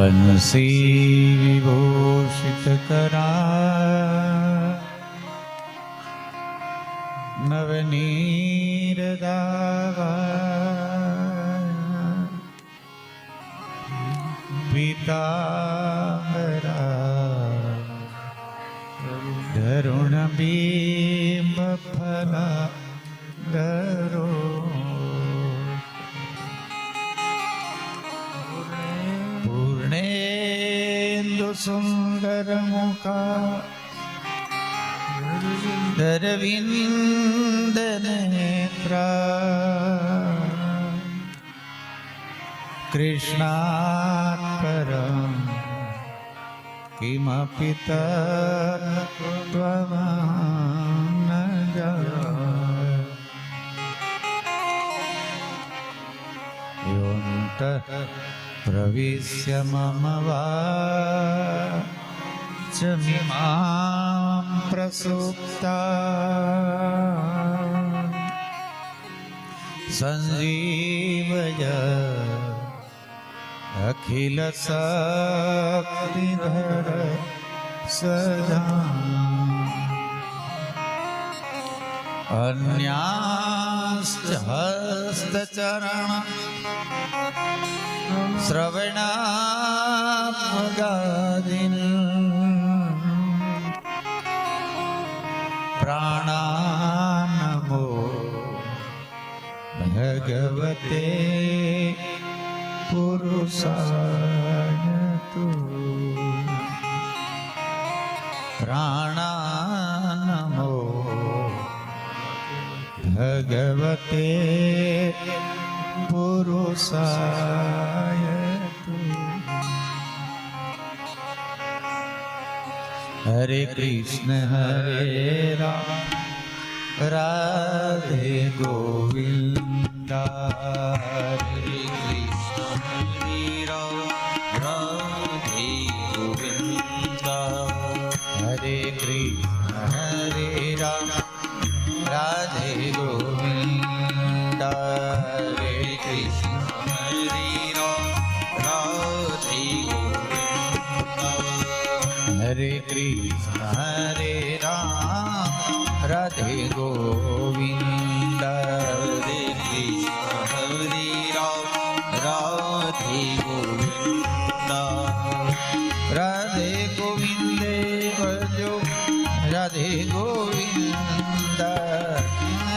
बंसी विभूषित करा नवनीर दावा पीतांबरा धरुण बिंब फला धरो पूर्णेन्दु सुंदर मुखा दरविंद नेत्रा कृष्णात् परं किमपि तत्त्ववान् न जानाति योऽन्तः प्रविश्य मम वाचमिमां प्रसुप्ता संजीवय अखिल शक्तिधर सदा अन्याश्च हस्तचरण श्रवणात्मगादीन् प्राणान्नमो भगवते पुरुषाय तु प्राणान्नमो भगवते पुरुषाय तु। हरे कृष्ण राम राधे गोविंद हरे कृष्ण हरे राम राधे गोविंद हरे कृष्ण हरे राम राधे गोविंद हरे कृष्ण हरे राम राधे गोविंद हरे कृष्ण हरे राम राधे गोविंद हरे कृष्ण हरे राम राधे गोविंद राधे गोविंदे भजो राधे गोविंद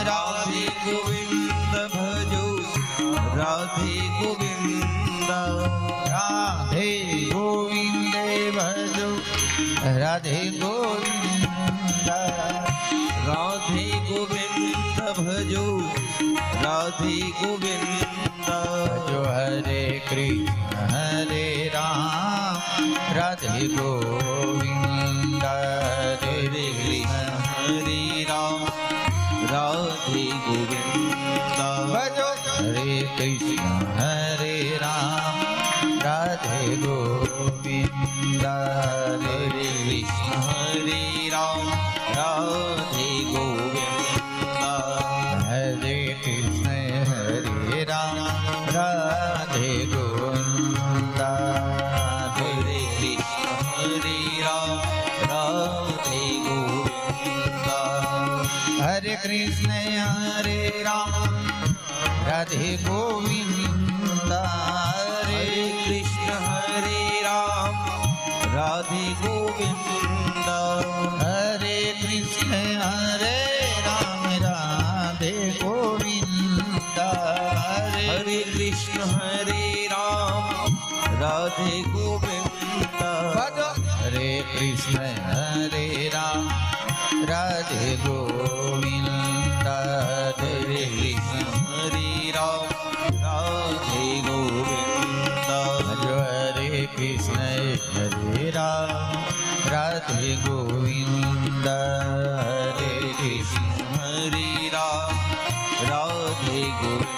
राधे गोविंद भजो राधे गोविंद राधे गोविंदे भजो राधे गोविंद राधे गोविंद भजो राधे गोविंद भजो हरे कृष्ण हरे राम राधे गोविंद हरे कृष्ण हरे राम राधे गोविंद भजो हरे कृष्ण हरे राम राधे गोविंद हरे कृष्ण हरे राम राधे गोविंद हरे कृष्ण हरे राम राधे गोविंद हरे कृष्ण हरे राम राधे गोविंद हरे कृष्ण हरे राम राधे गोविंद हरे कृष्ण हरे राम राधे गोविंद हरे कृष्ण हरे राम राधे गोविंद हरे कृष्ण हरे राम राधे गोविंद हरे कृष्ण हरे राम राधे गोविंद हरे कृष्ण हरे राम राधे गोविंद हरे कृष्ण हरे राम राधे गोविंद हरे कृष्ण हरे राम राधे गोविंद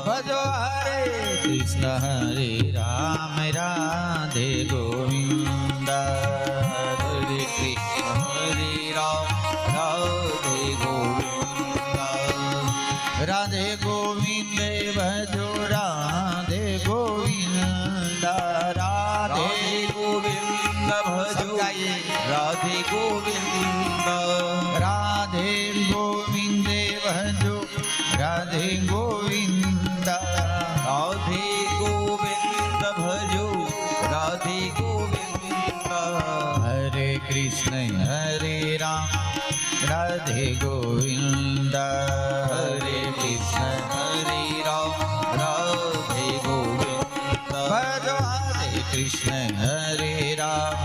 भजो हरे कृष्ण हरे राम राधे गोविंद हरे कृष्ण हरे राम राधे गोविंद राधे गोविंद भजो राधे गोविंद राधे राधे गोविंद भजो राधे गोविंद राधे गोविंदे भजो राधे गोविंद राधे गोविंद भजो राधे गोविंद हरे कृष्ण हरे राम राधे गोविंद हरे कृष्ण हरे राम राधे गोविंद भजो हरे कृष्ण हरे राम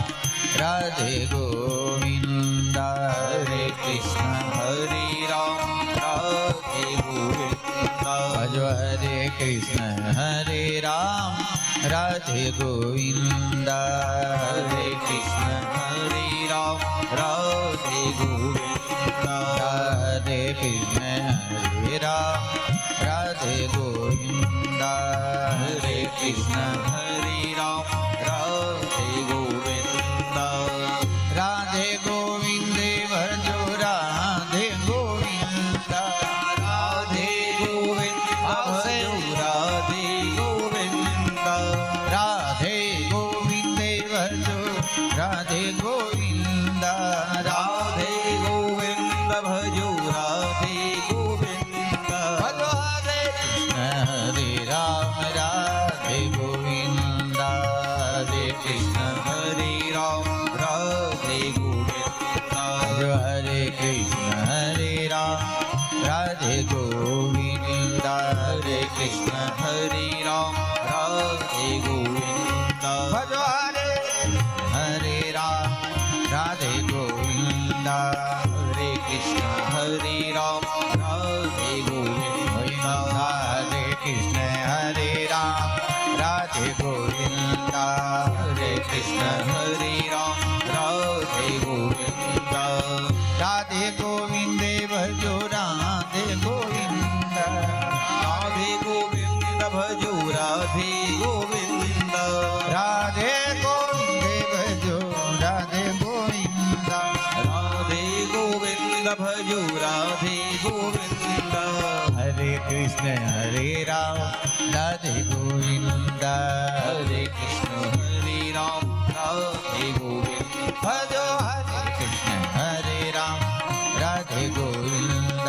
राधे गोविंद हरे कृष्ण हरे राम राधे गोविंद भजो हरे कृष्ण हरे राम राधे गोविंद हरे कृष्ण हरे राम राधे गोविंद राधे कृष्ण हरे राम राधे गोविंद हरे कृष्ण हरे राम राधे गोविंद राधे गोविंदे भजो राधे गोविंद राधे गोविंद भजो राधे गोविंद राधे गोविंदे भजो राधे गोविंद राधे गोविंद भजो राधे गोविंद भजो हरे कृष्ण हरे राम राधे गोविंद हरे कृष्ण हरे राम राधे गोविंद भजो हरे कृष्ण हरे राम राधे गोविंद हरे कृष्ण हरे राम राधे गोविंद भजो हरे हरे राम राधे गोविंद हरे कृष्ण हरे राम राधे गोविंद हरे कृष्ण हरे राम राधे गोविंद हरे कृष्ण हरे राम राधे गोविंद राधे गोविंदे भजो राधे गोविंद राधे गोविंद भजो राधे गोविंद राधे गोविंदे भजो राधे गोविंद राधे गोविंद भजो राधे गोविंद हरे कृष्ण हरे राम राधे गोविंद हरे कृष्ण हरे राम राधे गोविंद भजो हरे कृष्ण हरे राम राधे गोविंद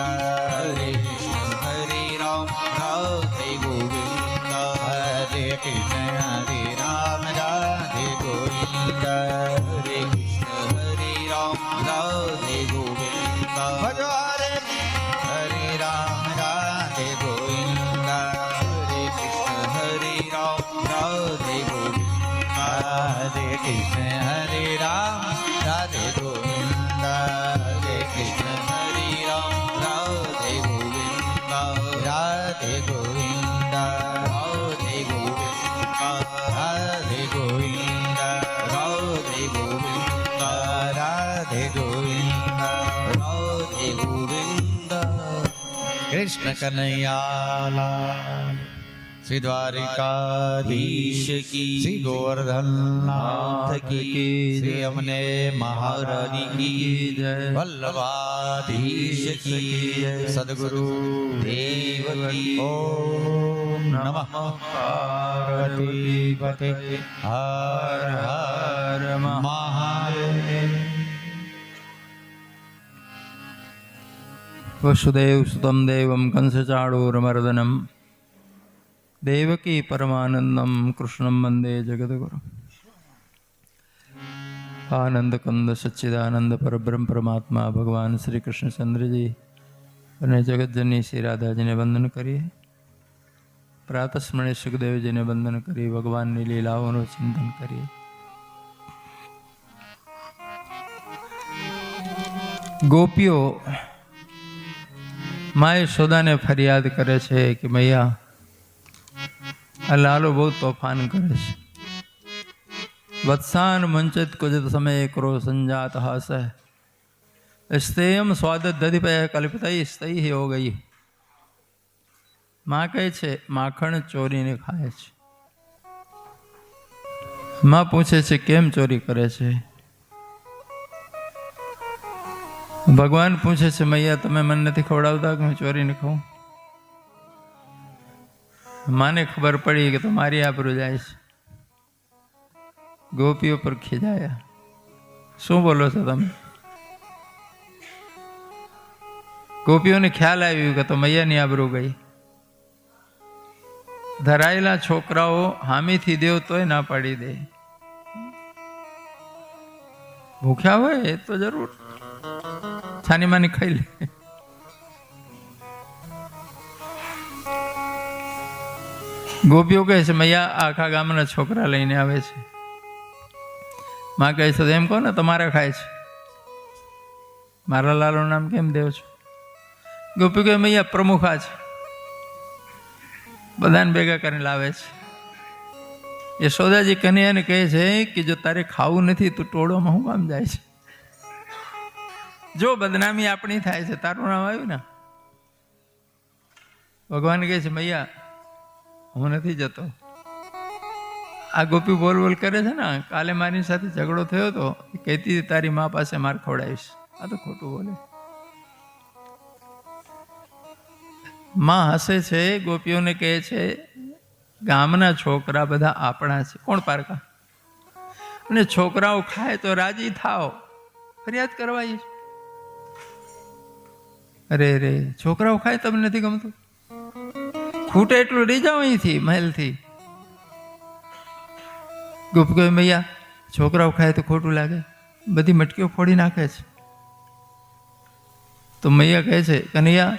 हरे कृष्ण हरे राम राधे गोविंद हरे कृष्ण हरे राम राधे गोविंद हरे कृष्ण हरे राम राधे गोविंद भजो हरे हरे राम राधे गोविंद हरे कृष्ण हरे राम राधे गोविंद हरे कृष्ण हरे राम राधे गोविंद हरे कृष्ण हरे राम राधे गोविंद राधे गोविंद राधे गोविंद राधे गोविंद राधे गोविंद राधे गोविंद राधे गोविंद कृष्ण कन्हैया लाल श्री द्वारिकाधीश की श्री गोवर्धन नाथ की श्री अमने महारानी की जय वल्लभाधीश की सद्गुरु देव की ओम नमः पार्वतीपते हर हर महादेव। वसुदेव सुतं देवं कंसचाणूरमर्दनं देवकी परमानंदं कृष्णं वंदे जगद्गुरु। आनंद कंद सच्चिदानंद परब्रह्म परमात्मा भगवान श्री कृष्णचंद्र जी અને જગતજનની શ્રી રાધાજીને વંદન કરીએ. પ્રાતસ્મરણે સુખદેવજીને વંદન કરી ભગવાનની લીલાઓનું ચિંતન કરીએ. ગોપીઓ મા યશોદાને ફરિયાદ કરે છે કે મૈયા આ લાલો બહુ તોફાન કરે છે. વત્સાન મંચિત કુજિત સમય ક્રો સંજાત હાસ સ્તેયમ સ્વાદ દધિપય કલ્પિતઈ સ્તઈ હો ગઈ. માં કહે છે માખણ ચોરીને ખાય છે. માં પૂછે છે કેમ ચોરી કરે છે. ભગવાન પૂછે છે મૈયા તમે મને નથી ખવડાવતા કે હું ચોરીને ખાઉં. માને ખબર પડી કે તમારી આબરૂ જાય છે. ગોપીઓ પર ખીજાયા. શું બોલો છો તમે? ગોપીઓને ખ્યાલ આવ્યું કે તો મૈયાની આબરૂ ગઈ. ધરાયેલા છોકરાઓ હામીથી દેવ તોય ના પાડી દે. ભૂખ્યા હોય એ તો જરૂર છાની માની ખાઈ લે. ગોપીઓ કહે છે મૈયા આખા ગામના છોકરા લઈને આવે છે. માં કહે છે એમ કહો ને તમારા ખાય છે, મારા લાલનું નામ કેમ દેવ છો? ગોપી કહે મૈયા પ્રમુખ આ છે, બધાને ભેગા કરીને લાવે છે. યશોદાજી કનૈયાને કહે છે કે જો તારે ખાવું નથી તો ટોળોમાં હું કામ જાય છે? જો બદનામી આપણી થાય છે, તારું નામ આવ્યું ને. ભગવાન કહે છે મૈયા હું નથી જતો. આ ગોપી બોલ બોલ કરે છે ને, કાલે મારી સાથે ઝઘડો થયો હતો, કહેતી હતી તારી મા પાસે માર ખવડાવીશ. આ તો ખોટું બોલે. માં હસે છે. ગોપીઓને કહે છે ગામના છોકરા બધા આપણા છે, કોણ પારકા? અને છોકરાઓ ખાય તો રાજી થાવ, ફરિયાદ કરવાય. અરે રે છોકરાઓ ખાય તમને નથી ગમતું? ખૂટે એટલું રહી જાઓ અહીંથી મહેલથી. ગોપી કહે મૈયા છોકરાઓ ખાય તો ખોટું લાગે, બધી મટકીઓ ફોડી નાખે છે. તો મૈયા કહે છે કનૈયા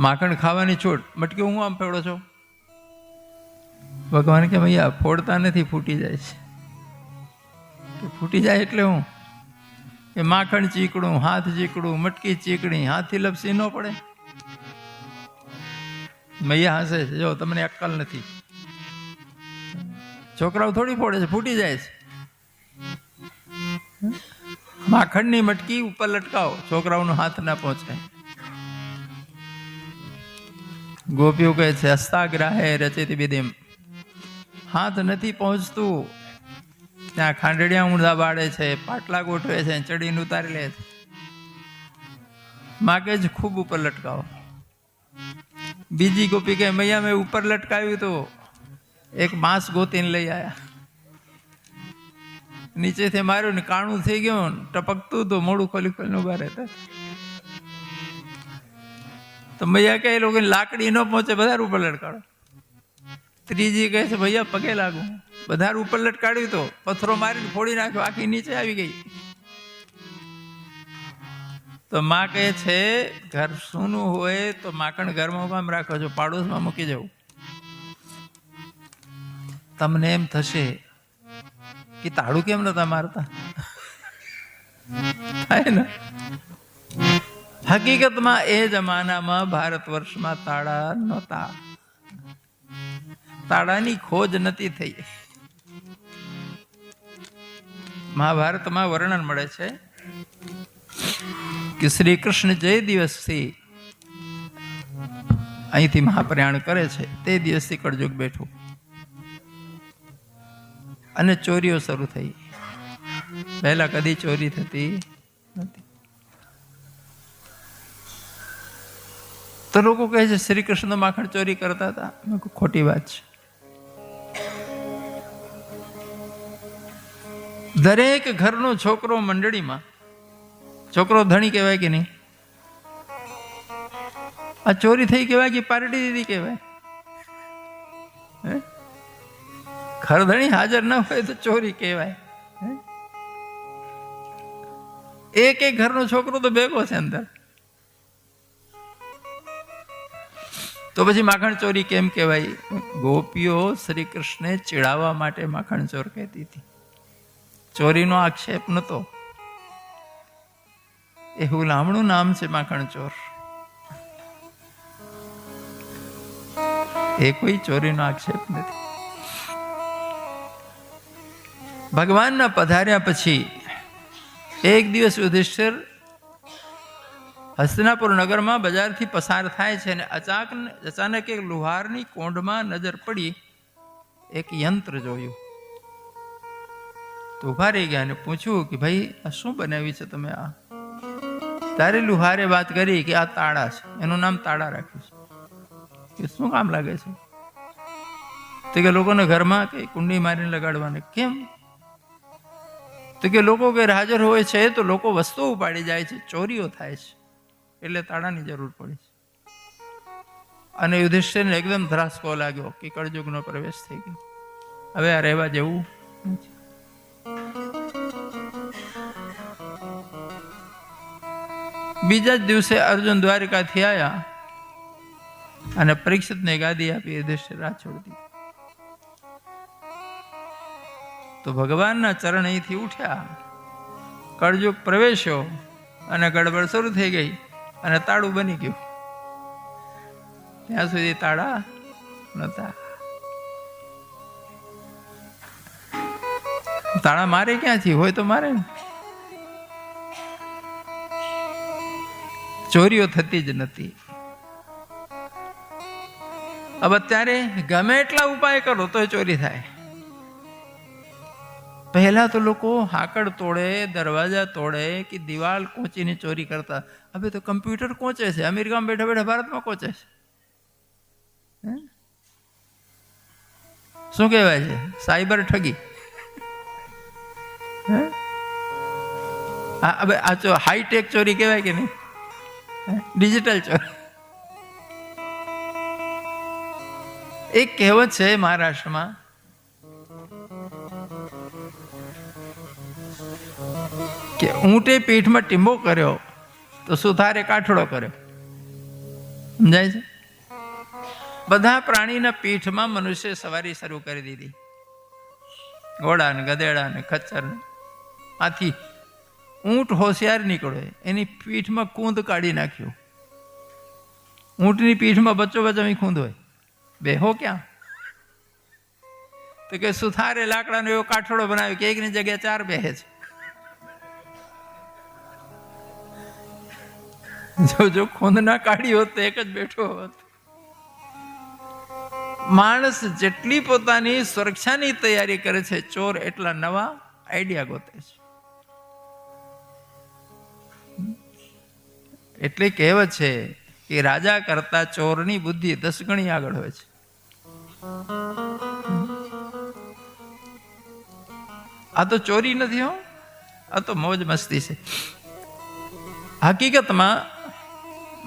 માખણ ખાવાની છોડ, મટકી હું આમ ફેવડો છો? ભગવાન કે મૈયા ફોડતા નથી, ફૂટી જાય છે. કે ફૂટી જાય એટલે હું કે માખણ ચીકણું, હાથ ચીકણું, મટકી ચીકણી, હાથથી લપસી ન પડે. મૈયા હસે છે, જો તમને અક્કલ નથી. છોકરાઓ થોડી ફોડે છે, ફૂટી જાય છે. માખણની મટકી ઉપર લટકાવો, છોકરાઓનો હાથ ના પહોંચે. ગોપીઓ કહે છે હસ્તાગ્રાહે રચિત વિધિમ, હાથ નથી પહોંચતું. ત્યાં ખાંડડિયા ઊંધા બાળે છે, પાટલા ગોઠવે છે, ચડીને ઉતારી લે છે. માગે જ ખૂબ ઉપર લટકાવો. બીજી ગોપી કહે મૈયા મેં ઉપર લટકાવ્યું તો એક બાંસ ગોતીને લઈ આવ્યા, નીચેથી માર્યું ને કાણું થઈ ગયું, ટપકતું તો મોડું ખોલી ખોલીને ઉભા રહેતા. તો મૈયા કહે એ લોકો લાકડી ન પહોંચે, બધા ઉપર લટકાડો. ત્રીજી કહે છે ભૈયા પગે લાગુ, બધા ઉપર લટકાડ્યું તો પથ્થરો મારીને ફોડી નાખ્યો, આખી નીચે આવી ગઈ. તો માં કહે છે ઘર સૂનું હોય તો માખણ ઘરમાં કામ રાખો છો, પાડોશમાં મૂકી જવું. તમને એમ થશે કે તાળું કેમ નતા મારતા, થાય ને. હકીકતમાં એ જમાનામાં ભારત વર્ષમાં તાળા નહોતા, તાળાની ખોજ નથી થઈ. મહાભારતમાં વર્ણન મળે છે કે શ્રી કૃષ્ણ જે દિવસથી અહીંથી મહાપ્રયાણ કરે છે તે દિવસથી કળયુગ બેઠું અને ચોરીઓ શરૂ થઈ. પહેલા કદી ચોરી થતી નથી. તો લોકો કહે છે શ્રી કૃષ્ણ માખણ ચોરી કરતા હતા. ખોટી વાત છે. દરેક ઘરનો છોકરો મંડળીમાં, છોકરો ધણી કહેવાય કે નહીં? આ ચોરી થઈ કહેવાય કે પાર્ટી દીધી કહેવાય? ઘરધણી હાજર ના હોય તો ચોરી કહેવાય. એક એક ઘરનો છોકરો તો ભેગો છે અંદર, તો પછી માખણ ચોરી કેમ કહેવાય? ગોપીઓ શ્રી કૃષ્ણને ચીડાવવા માટે માખણ ચોર કહેતી હતી. ચોરીનો આક્ષેપ નતો, એ હુલામણું નામ છે માખણ ચોર. એ કોઈ ચોરીનો આક્ષેપ નથી. ભગવાનના પધાર્યા પછી એક દિવસ યુધિષ્ઠિર હસ્તિનાપુર નગરમાં બજારથી પસાર થાય છે અને અચાનક એક લુહારની કોંડમાં નજર પડી. એક યંત્ર જોયું તો ઉભા રહી ગયા અને પૂછ્યું કે ભાઈ આ શું બનાવ્યું છે તમે? આ તારે લુહારે વાત કરી કે આ તાળા છે, એનું નામ તાળા રાખ્યું છે. કે શું કામ લાગે છે? તો કે લોકોને ઘરમાં કઈ કુંડી મારીને લગાડવાને. કેમ? તો કે લોકો ગેરહાજર હોય છે તો લોકો વસ્તુઓ ઉપાડી જાય છે, ચોરીઓ થાય છે, એટલે તાળાની જરૂર પડી છે. અને યુધિષ્ઠિરને એકદમ ધ્રાસકો લાગ્યો કે કળયુગનો પ્રવેશ થઈ ગયો, હવે આ રહેવા જેવું નથી. બીજા જ દિવસે અર્જુન દ્વારિકાથી આવ્યા અને પરીક્ષિતને ગાદી આપી યુધિષ્ઠિર રાહ છોડી દીધી. તો ભગવાનના ચરણ અહીંથી ઉઠ્યા, કળયુગ પ્રવેશ્યો અને ગડબડ શરૂ થઈ ગઈ અને તાળું બની ગયું. ત્યાં સુધી તાળા નતા. તાળા મારે ક્યાંથી હોય તો મારે ને. ચોરીઓ થતી જ નથી. હવે અત્યારે ગમે એટલા ઉપાય કરો તો ચોરી થાય. પહેલા તો લોકો હાકડ તોડે, દરવાજા તોડે કે દિવાલ કોચીને ચોરી કરતા. હવે તો કમ્પ્યુટર કોચે છે, અમેરિકામાં બેઠા બેઠા ભારતમાં કોચે છે. શું કહેવાય છે? સાયબર ઠગી. હવે આ હાઈટેક ચોરી કહેવાય કે નહીં? ડિજિટલ ચોરી. એક કહેવત છે મહારાષ્ટ્રમાં, કે ઊંટે પીઠમાં ટીંબો કર્યો તો સુથારે કાઠડો કર્યો. સમજાય છે? બધા પ્રાણીના પીઠમાં મનુષ્ય સવારી શરૂ કરી દીધી. ઘોડા ને ગધેડા ને ખચ્ચર ને આથી ઊંટ હોશિયાર નીકળ્યો, એની પીઠમાં કૂંદ કાઢી નાખ્યું. ઊંટની પીઠમાં બચ્ચો બચ્ચો ખૂંદ હોય, બેહો ક્યાં? તો કે સુથારે લાકડાનો એવો કાઠડો બનાવ્યો કે એકની જગ્યાએ 4 બેહે છે. જો ખૂંદ ના કાઢી હોત તો એક જ બેઠો હોત. માણસ જેટલી પોતાની સુરક્ષાની તૈયારી કરે છે, ચોર એટલા નવા આઈડિયા ગોતે છે. એટલે કહેવત છે કે રાજા કરતા ચોરની બુદ્ધિ 10 ગણી આગળ હોય છે. આ તો ચોરી નથી હો, આ તો મોજ મસ્તી છે. હકીકતમાં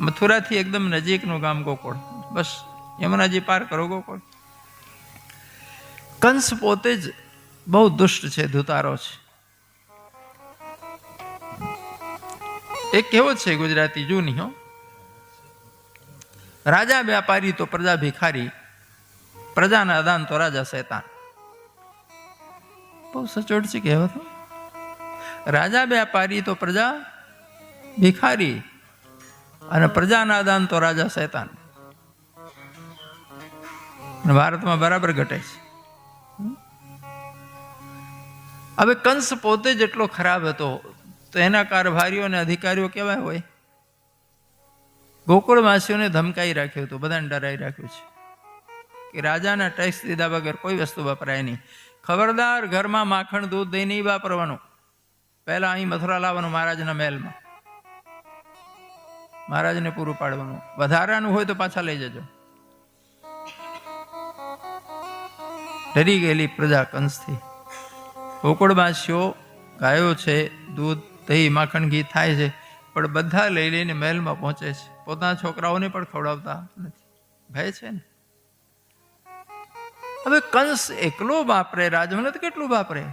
મથુરાથી એકદમ નજીકનું ગામ ગોકુળ, બસ યમુનાજી પાર કરો ગોકુળ. કંસ પોતે જ બહુ દુષ્ટ છે, ધુતારો છે. એક કહેવત છે ગુજરાતી જૂની હો, રાજા વ્યાપારી તો પ્રજા ભિખારી, પ્રજાના દાન તો રાજા શૈતાન. બહુ સચોટ છે કહેવત. રાજા વ્યાપારી તો પ્રજા ભિખારી અને પ્રજાના દાન તો રાજા શૈતાન. ભારતમાં બરાબર ઘટે છે. હવે કંસ પોતે જેટલો ખરાબ હતો તો એના કારભારીઓ અને અધિકારીઓ કેવા હોય? ગોકુળવાસીઓને ધમકાઈ રાખ્યું હતું, બધાને ડરાઈ રાખ્યું છે કે રાજાના ટેક્સ દીધા વગર કોઈ વસ્તુ વપરાય નહીં. ખબરદાર, ઘરમાં માખણ દૂધ દહીં નહીં વાપરવાનું. પહેલા અહીં મથુરા લાવવાનું મહારાજના મહેલમાં, મહારાજને પૂરું પાડવાનું. વધારાનું હોય તો પાછા લઈ જજો. ડરી ગયેલી પ્રજા કંસથી. ગોકુળવાસીઓ ગાયો છે, દૂધ દહીં માખણ ઘી થાય છે, પણ બધા લઈ લઈને મહેલમાં પહોંચે છે. પોતાના છોકરાઓને પણ ખવડાવતા નથી, ભય છે ને. હવે કંસ એકલો વાપરે, રાજમહેલ તો કેટલું વાપરે,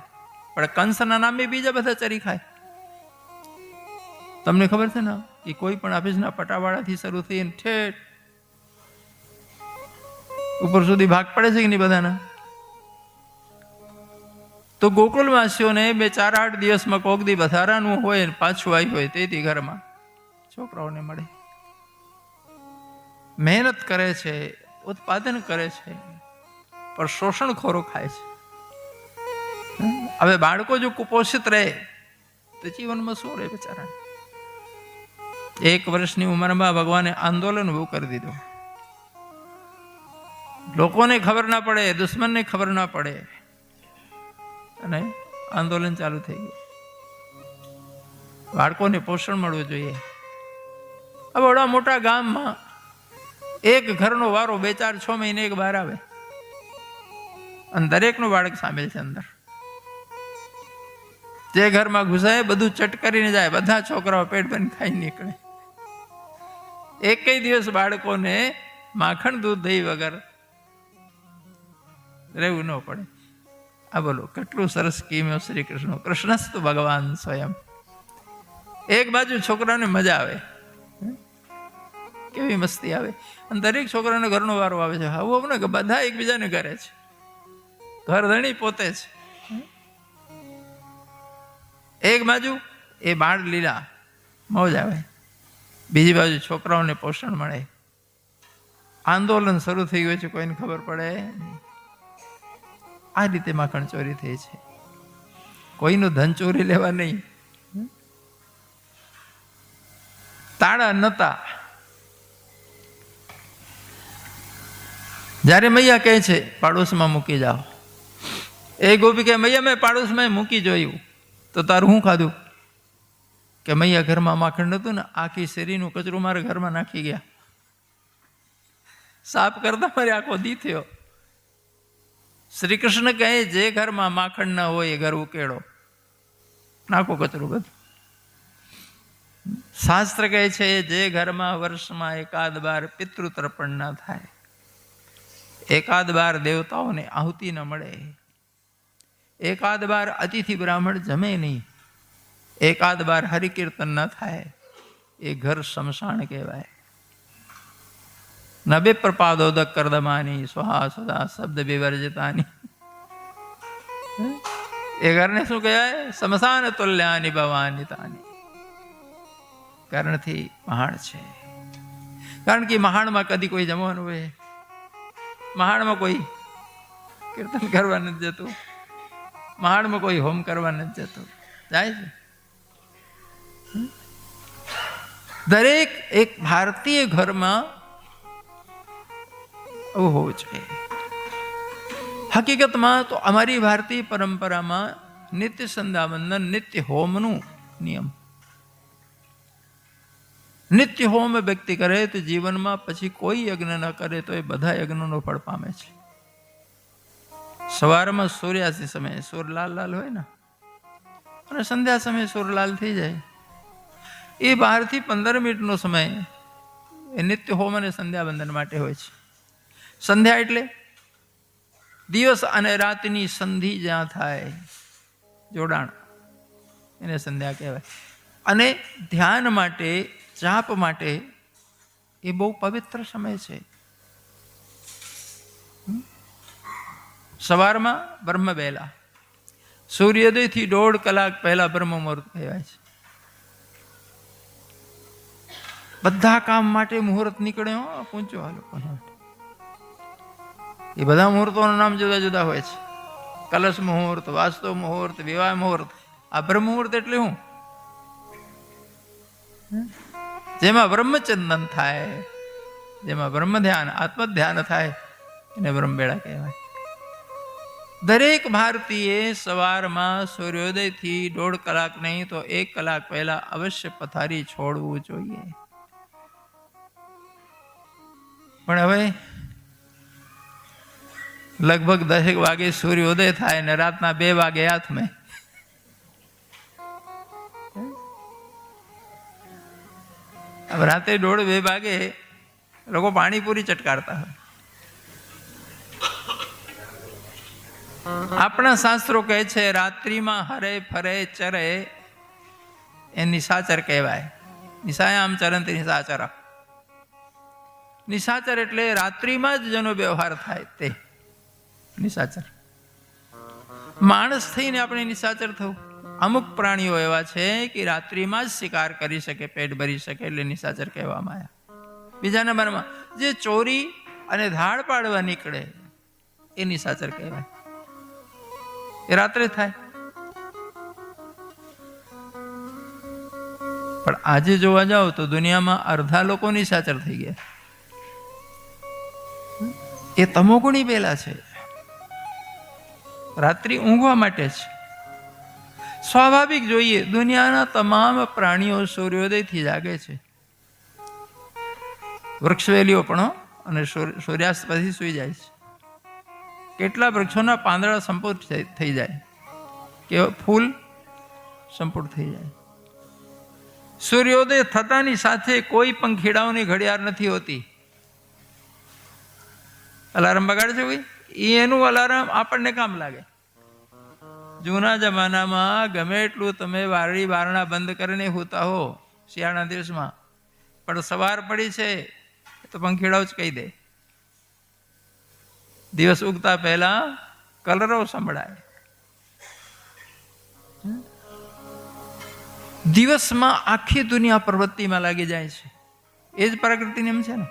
પણ કંસના નામે બીજા બધા ચરી ખાય. તમને ખબર છે ને કે કોઈ પણ ઓફિસના પટાવાળાથી શરૂ થઈને ઠેઠ ઉપર સુધી ભાગ પડે છે કે નહીં બધાના? તો ગોકુળવાસીઓને 2-4-8 દિવસમાં કોક દી વધારાનું હોય ને પાછું આવી હોય તેથી ઘરમાં છોકરાઓને મળે. મહેનત કરે છે, ઉત્પાદન કરે છે, પણ શોષણખોરો ખાય છે. હવે બાળકો જો કુપોષિત રહે તો જીવનમાં શું રહે બિચારા? 1 વર્ષની ઉંમરમાં ભગવાને આંદોલન ઉભું કરી દીધું. લોકોને ખબર ના પડે, દુશ્મનને ખબર ના પડે, અને આંદોલન ચાલુ થઈ ગયું. બાળકોને પોષણ મળવું જોઈએ. હવે બડા મોટા ગામમાં એક ઘરનો વારો 2-4-6 મહિને એક બહાર આવે અને દરેકનું બાળક સામેલ છે અંદર. જે ઘરમાં ઘુસાય બધું ચટ કરીને જાય, બધા છોકરાઓ પેટ ભરીને ખાઈ નીકળે. એકેય દિવસ બાળકોને માખણ દૂધ દહીં વગર રહેવું ન પડે. આ બોલો કેટલું સરસ કીમ્યો શ્રી કૃષ્ણ. કૃષ્ણસ્તુ ભગવાન સ્વયં. એક બાજુ છોકરાને મજા આવે, કેવી મસ્તી આવે, અને દરેક છોકરાને ઘરનો વારો આવે છે. આવું ને કે બધા એકબીજાને કરે છે, ઘર ધણી પોતે છે. એક બાજુ એ બાળ લીલા મોજ આવે, બીજી બાજુ છોકરાઓને પોષણ મળે. આંદોલન શરૂ થઈ ગયું છે, કોઈને ખબર પડે. આ રીતે માખણ ચોરી થઈ છે. કોઈનું ધન ચોરી લેવા નહીં. તાળા નતા. જ્યારે મૈયા કહે છે પાડોશમાં મૂકી જાઓ, એ ગોપી કહે મૈયા મેં પાડોશમાં મૂકી જોયું તો તારું શું ખાધું? કે મૈયા ઘરમાં માખણ નતું ને, આખી શેરીનું કચરું મારા ઘરમાં નાખી ગયા. સાફ કરતા મારે આખો દી થયો. શ્રી કૃષ્ણ કહે જે ઘરમાં માખણ ના હોય એ ઘર ઉકેળો, નાખો કચરું બધું. શાસ્ત્ર કહે છે જે ઘરમાં વર્ષમાં એકાદ વાર પિતૃ તર્પણ ના થાય, એકાદ વાર દેવતાઓને આહુતિ ન મળે, એકાદ વાર અતિથિ બ્રાહ્મણ જમે નહીં, એકાદ વાર હરિકીર્તન ન થાય, એ ઘર શમશાન કહેવાય. નબે પ્રપાદોદક કરદમાની સ્વહા સદા શબ્દ વિવર્જિતાની. એ ઘરને શું કહેવાય? શમશાન તુલ્યાની ભવાનિતાની. કારણથી મહાણ છે. કારણ કે મહાણમાં કદી કોઈ જમવાનું હોય, મહાણમાં કોઈ કીર્તન કરવા નથી જતું, મહાણમાં કોઈ હોમ કરવા નથી જતું. જાય છે. દરેક એક ભારતીય ઘરમાં આવું હોવું જોઈએ. હકીકતમાં તો અમારી ભારતીય પરંપરામાં નિત્ય સંધ્યાવંદન, નિત્ય હોમનું નિયમ. નિત્ય હોમ વ્યક્તિ કરે તો જીવનમાં પછી કોઈ યજ્ઞ ન કરે તો એ બધા યજ્ઞનો ફળ પામે છે. સવારમાં સૂર્યાસ્ત સમયે સૂર લાલ લાલ હોય ને, અને સંધ્યા સમયે સૂર લાલ થઈ જાય. એ 12 થી 15 મિનિટનો સમય એ નિત્ય હોમ અને સંધ્યાવંદન માટે હોય છે. સંધ્યા એટલે દિવસ અને રાતની સંધિ જ્યાં થાય, જોડાણ, એને સંધ્યા કહેવાય. અને ધ્યાન માટે, જાપ માટે એ બહુ પવિત્ર સમય છે. સવારમાં બ્રહ્મ વહેલા, સૂર્યોદયથી 1.5 કલાક પહેલા બ્રહ્મ મુહૂર્ત કહેવાય છે. બધા કામ માટે મુહૂર્ત નીકળે. પૂંચો આ લોકોને એ બધા મુહૂર્તોનું નામ જુદા જુદા હોય છે. કલશ મુહૂર્ત, વાસ્તવ મુહૂર્ત, વિવાહ મુહૂર્ત. આ બ્રહ્મ મુહૂર્ત એટલે શું? જેમાં બ્રહ્મચંદન થાય, જેમાં બ્રહ્મ ધ્યાન, આત્મ ધ્યાન થાય, એને બ્રહ્મવેળા કહેવાય. દરેક ભારતીય સવારમાં સૂર્યોદયથી 1.5 કલાક નહીં તો 1 કલાક પહેલા અવશ્ય પથારી છોડવું જોઈએ. પણ હવે લગભગ 10 વાગે સૂર્યોદય થાય ને રાતના 2 વાગે હાથમાં. હવે રાતે 1:30-2 વાગે લોકો પાણીપુરી ચટકારતા હોય. આપણા શાસ્ત્રો કહે છે રાત્રિમાં હરે ફરે ચરે એ નિશાચર કહેવાય. નિશાયામ ચરંતી નિશાચર. નિશાચર એટલે રાત્રિમાં જ જેનો વ્યવહાર થાય તે નિશાચર. માણસ થઈને આપણે નિશાચર થવું. અમુક પ્રાણીઓ એવા છે કે રાત્રિમાં જ શિકાર કરી શકે, પેટ ભરી શકે, એટલે નિશાચર કહેવામાં આવ્યા. બીજા નંબરમાં જે ચોરી અને ધાડ પાડવા નીકળે એ નિશાચર કહેવાય. એ રાત્રે થાય. પણ આજે જોવા જાવ તો દુનિયામાં અડધા લોકો નિશાચર થઈ ગયા. એ તમોગુણી બેલા છે. રાત્રિ ઊંઘવા માટે છે. સ્વાભાવિક જોઈએ, દુનિયાના તમામ પ્રાણીઓ સૂર્યોદયથી જાગે છે. વૃક્ષવેલીઓ પણ અને સૂર્યાસ્ત પછી સૂઈ જાય છે. કેટલા વૃક્ષોના પાંદડા સંપૂર્ણ થઈ જાય કે ફૂલ સંપૂર્ણ થઈ જાય. સૂર્યોદય થતાની સાથે કોઈ પંખીડાઓની ઘડિયાળ નથી હોતી. અલાર્મ બગાડે છે કોઈ? એનું અલાર્મ આપણને કામ લાગે. જૂના જમાનામાં ગમે એટલું તમે વારડી બારણા બંધ કરીને હોતા હો શિયાળાના દિવસમાં, પણ સવાર પડી છે તો પંખીડાઓ જ કહી દે. દિવસ ઉગતા પહેલા કલરવ સંભળાય. દિવસમાં આખી દુનિયા પ્રવૃત્તિમાં લાગી જાય છે. એ જ પ્રકૃતિ નિયમ છે ને.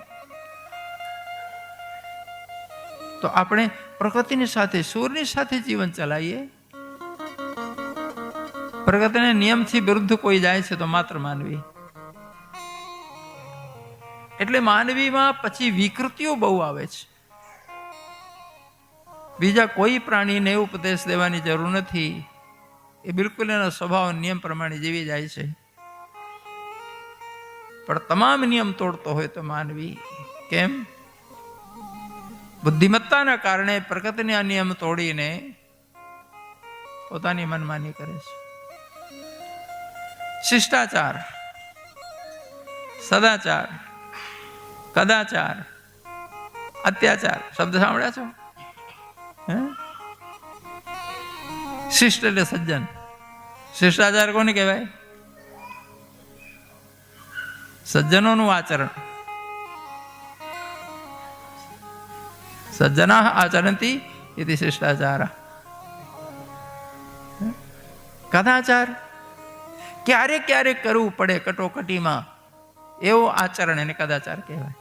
તો આપણે પ્રકૃતિની સાથે, સૂર્યની સાથે જીવન ચલાવીએ. પ્રકૃતિના નિયમથી વિરુદ્ધ કોઈ જાય છે તો માત્ર માનવી. એટલે માનવીમાં પછી વિકૃતિઓ બહુ આવે છે. બીજા કોઈ પ્રાણીને ઉપદેશ દેવાની જરૂર નથી. એ બિલકુલ એનો સ્વભાવ નિયમ પ્રમાણે જીવી જાય છે. પણ તમામ નિયમ તોડતો હોય તો માનવી. કેમ? બુદ્ધિમત્તાના કારણે પ્રકૃતિના નિયમ તોડીને પોતાની મનમાની કરે છે. શિષ્ટાચાર, સદાચાર, કદાચાર, અત્યાચાર શબ્દ સાંભળ્યા છો? શિષ્ટ એટલે સજ્જન. શિષ્ટાચાર કોને કહેવાય? સજ્જનોનું આચરણ. સજ્જના આચરંતિ ઇતિ શિષ્ટાચાર. કદાચાર ક્યારેક ક્યારેક કરવું પડે કટોકટીમાં, એવું આચરણ એને કદાચાર કહેવાય.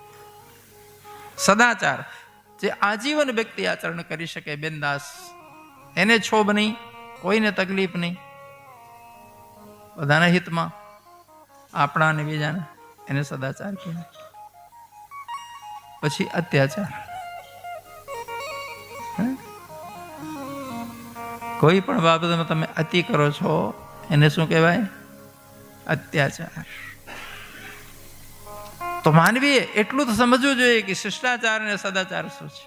સદાચાર જે આજીવન વ્યક્તિ આચરણ કરી શકે બિંદાસ, એને છોબ નહીં, કોઈને તકલીફ નહીં, બધાના હિતમાં, આપણા અને બીજાના, એને સદાચાર કહેવાય. પછી અત્યાચાર. કોઈ પણ બાબતમાં તમે અતિ કરો છો એને શું કહેવાય? અત્યાચાર. તો માનવીએ એટલું તો સમજવું જોઈએ કે શિષ્ટાચાર અને સદાચાર શું છે.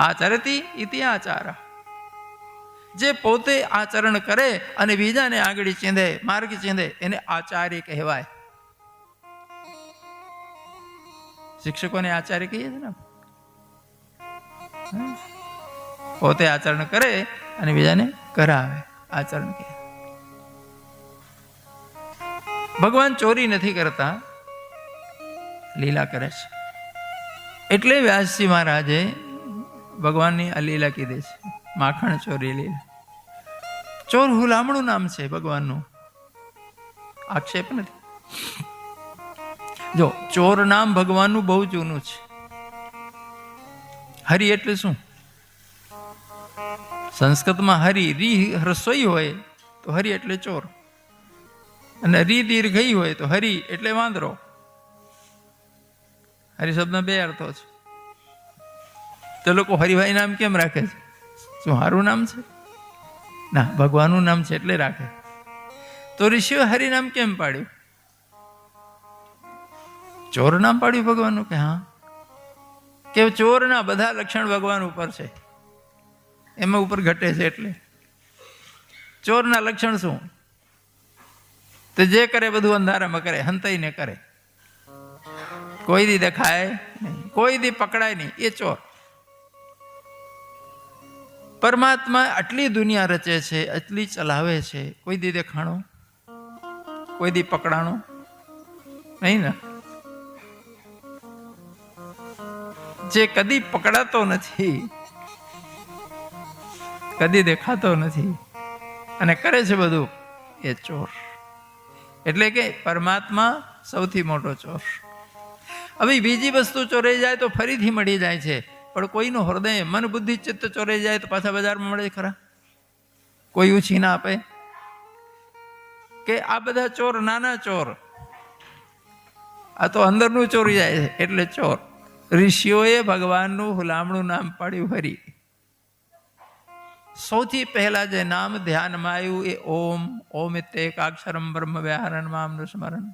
આચરતી ઇતિ આચાર. જે પોતે આચરણ કરે અને બીજાને આગળ ચીંધે, માર્ગ ચીંધે, એને આચાર્ય કહેવાય. શિક્ષકોને આચાર્ય કહીએ છે ને. પોતે આચરણ કરે અને બીજાને કરાવે, આચરણ કહે. ભગવાન ચોરી નથી કરતા, લીલા કરે છે. એટલે વ્યાસજી મહારાજે ભગવાનની આ લીલા કીધી છે. માખણ ચોરી લીલા. ચોર હુલામણું નામ છે ભગવાનનું, આક્ષેપ નથી. જો ચોર નામ ભગવાનનું બહુ જૂનું છે. હરિ એટલે શું? સંસ્કૃતમાં હરિ, રી રસોઈ હોય તો હરિ એટલે ચોર, અને રી દીર્ઘઈ હોય તો હરિ એટલે વાંદરો. હરિ શબ્દના બે અર્થો છે. તો લોકો હરિભાઈ નામ કેમ રાખે છે? શું સારું નામ છે? ના, ભગવાનનું નામ છે એટલે રાખે. તો ઋષિઓ હરિ નામ કેમ પાડ્યું? ચોર નામ પાડ્યું ભગવાનનું? કે હા, કે ચોરના બધા લક્ષણ ભગવાન ઉપર છે, એમાં ઉપર ઘટે છે. એટલે ચોરના લક્ષણ શું? તો જે કરે બધું અંધારામાં કરે, હંતાઈને કરે, કોઈ દી દેખાય નહીં, કોઈ દી પકડાય નહીં, એ ચોર. પરમાત્મા આટલી દુનિયા રચે છે, આટલી ચલાવે છે, કોઈ દી દેખાણો, કોઈ દી પકડાણો નહીં ને. જે કદી પકડાતો નથી, કદી દેખાતો નથી અને કરે છે બધું, એ ચોર. એટલે કે પરમાત્મા સૌથી મોટો ચોર. હવે બીજી વસ્તુ ચોરાઈ જાય તો ફરીથી મળી જાય છે, પણ કોઈનું હૃદય, મન, બુદ્ધિ, ચિત્ત ચોરાઈ જાય તો પાછા બજારમાં મળે ખરા? કોઈ ઉછી ના આપે કે આ બધા ચોર નાના ચોર, આ તો અંદરનું ચોરી જાય છે એટલે ચોર. ઋષિઓએ ભગવાનનું હુલામણું નામ પાડ્યું હરિ. સૌથી પહેલા જે નામ ધ્યાનમાં આવ્યું એ ઓમ. ઓમ એકાક્ષરમ બ્રહ્મ વ્યાહરણ મામનું સ્મરણ.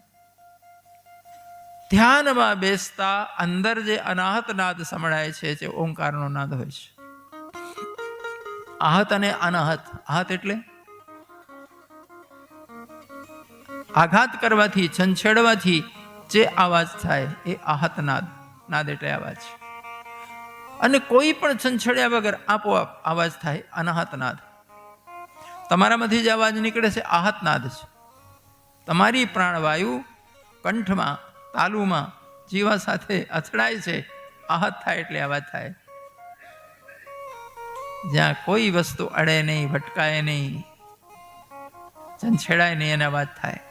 ધ્યાનમાં બેસતા અંદર જે અનાહત નાદ સંભળાય છે, જે ઓંકારનો નાદ હોય છે. आहत અને અનાહત. आहत એટલે આઘાત કરવાથી, છંછેડવાથી જે અવાજ થાય એ आहत નાદ. નાદ એટલે અવાજ. અને કોઈ પણ છંછેડ્યા વગર આપોઆપ અવાજ થાય અનાહત નાદ. તમારામાંથી જે અવાજ નીકળે છે आहत નાદ છે. તમારી પ્રાણવાયુ કંઠમાં, તાલુમાં, જીવા સાથે અથડાય છે, आहत થાય એટલે અવાજ થાય. જ્યાં કોઈ વસ્તુ અડે નહીં, ભટકાય નહીં, છંછેડાય નહીં, એને અવાજ થાય.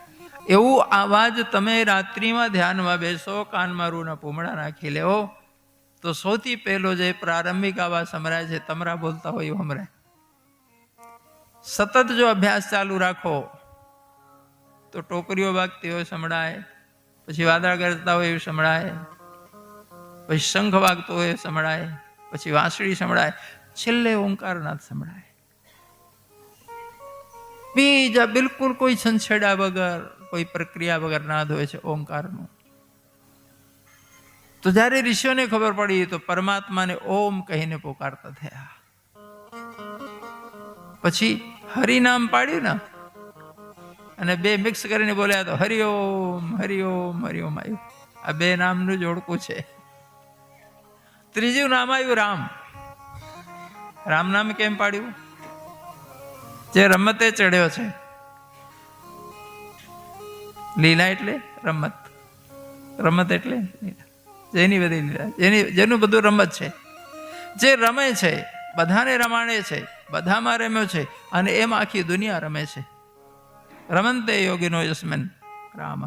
એવું અવાજ તમે રાત્રિમાં ધ્યાનમાં બેસો, કાનમાં રૂના પૂમડા નાખી લેવો, તો સૌથી પહેલો જે પ્રારંભિક અવાજ સંભળાય છે તમરા બોલતા હોય એવું સંભળાય. સતત જો અભ્યાસ ચાલુ રાખો તો ટોકરીઓ વાગતી હોય સંભળાય, પછી વાદળ ગરજતા હોય એવું સંભળાય, પછી શંખ વાગતો હોય સંભળાય, પછી વાંસળી સંભળાય, છેલ્લે ઓંકારનાદ સંભળાય. બીજા બિલકુલ કોઈ છંછેડા વગર, કોઈ પ્રક્રિયા વગર નાદ હોય છે ઓંકારનું. તો જ્યારે ઋષિઓને ખબર પડી તો પરમાત્માને ઓમ કહીને પોકારતા થયા. પછી હરિનામ પાડ્યું ને અને બે મિક્સ કરીને બોલ્યા તો હરિઓમ હરિઓમ હરિઓમ આવ્યું. આ બે નામનું જોડકું છે. ત્રીજું નામ આવ્યું રામ. રામ નામ કેમ પાડ્યું? જે રમતે ચડ્યો છે. લીલા એટલે રમત, રમત એટલે જેની બધી લીલા, જેનું બધું રમત છે, જે રમે છે, બધાને રમાડે છે, બધામાં રમ્યો છે અને એમ આખી દુનિયા રમે છે. રમંતે યોગીનો યસ્મિન રામ.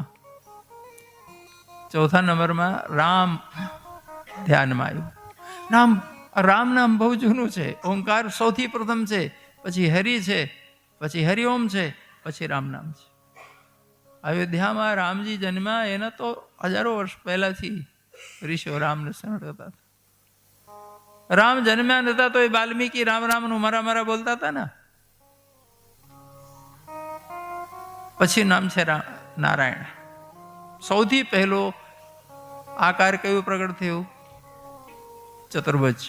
ચોથા નંબરમાં રામ ધ્યાનમાં આવ્યું. નામ, રામ નામ બહુ જૂનું છે. ઓંકાર સૌથી પ્રથમ છે, પછી હરિ છે, પછી હરિઓમ છે, પછી રામ નામ છે. અયોધ્યામાં રામજી જન્મ્યા એના તો હજારો વર્ષ પહેલાથી ઋષિઓ રામને શરણ કરતા હતા. રામ જન્મ્યા નતા તો એ વાલ્મીકી રામ રામનું મરા મરા બોલતા હતા ને. પછી નામ છે નારાયણ. સૌથી પહેલો આકાર કયું પ્રગટ થયું? ચતુર્ભુજ.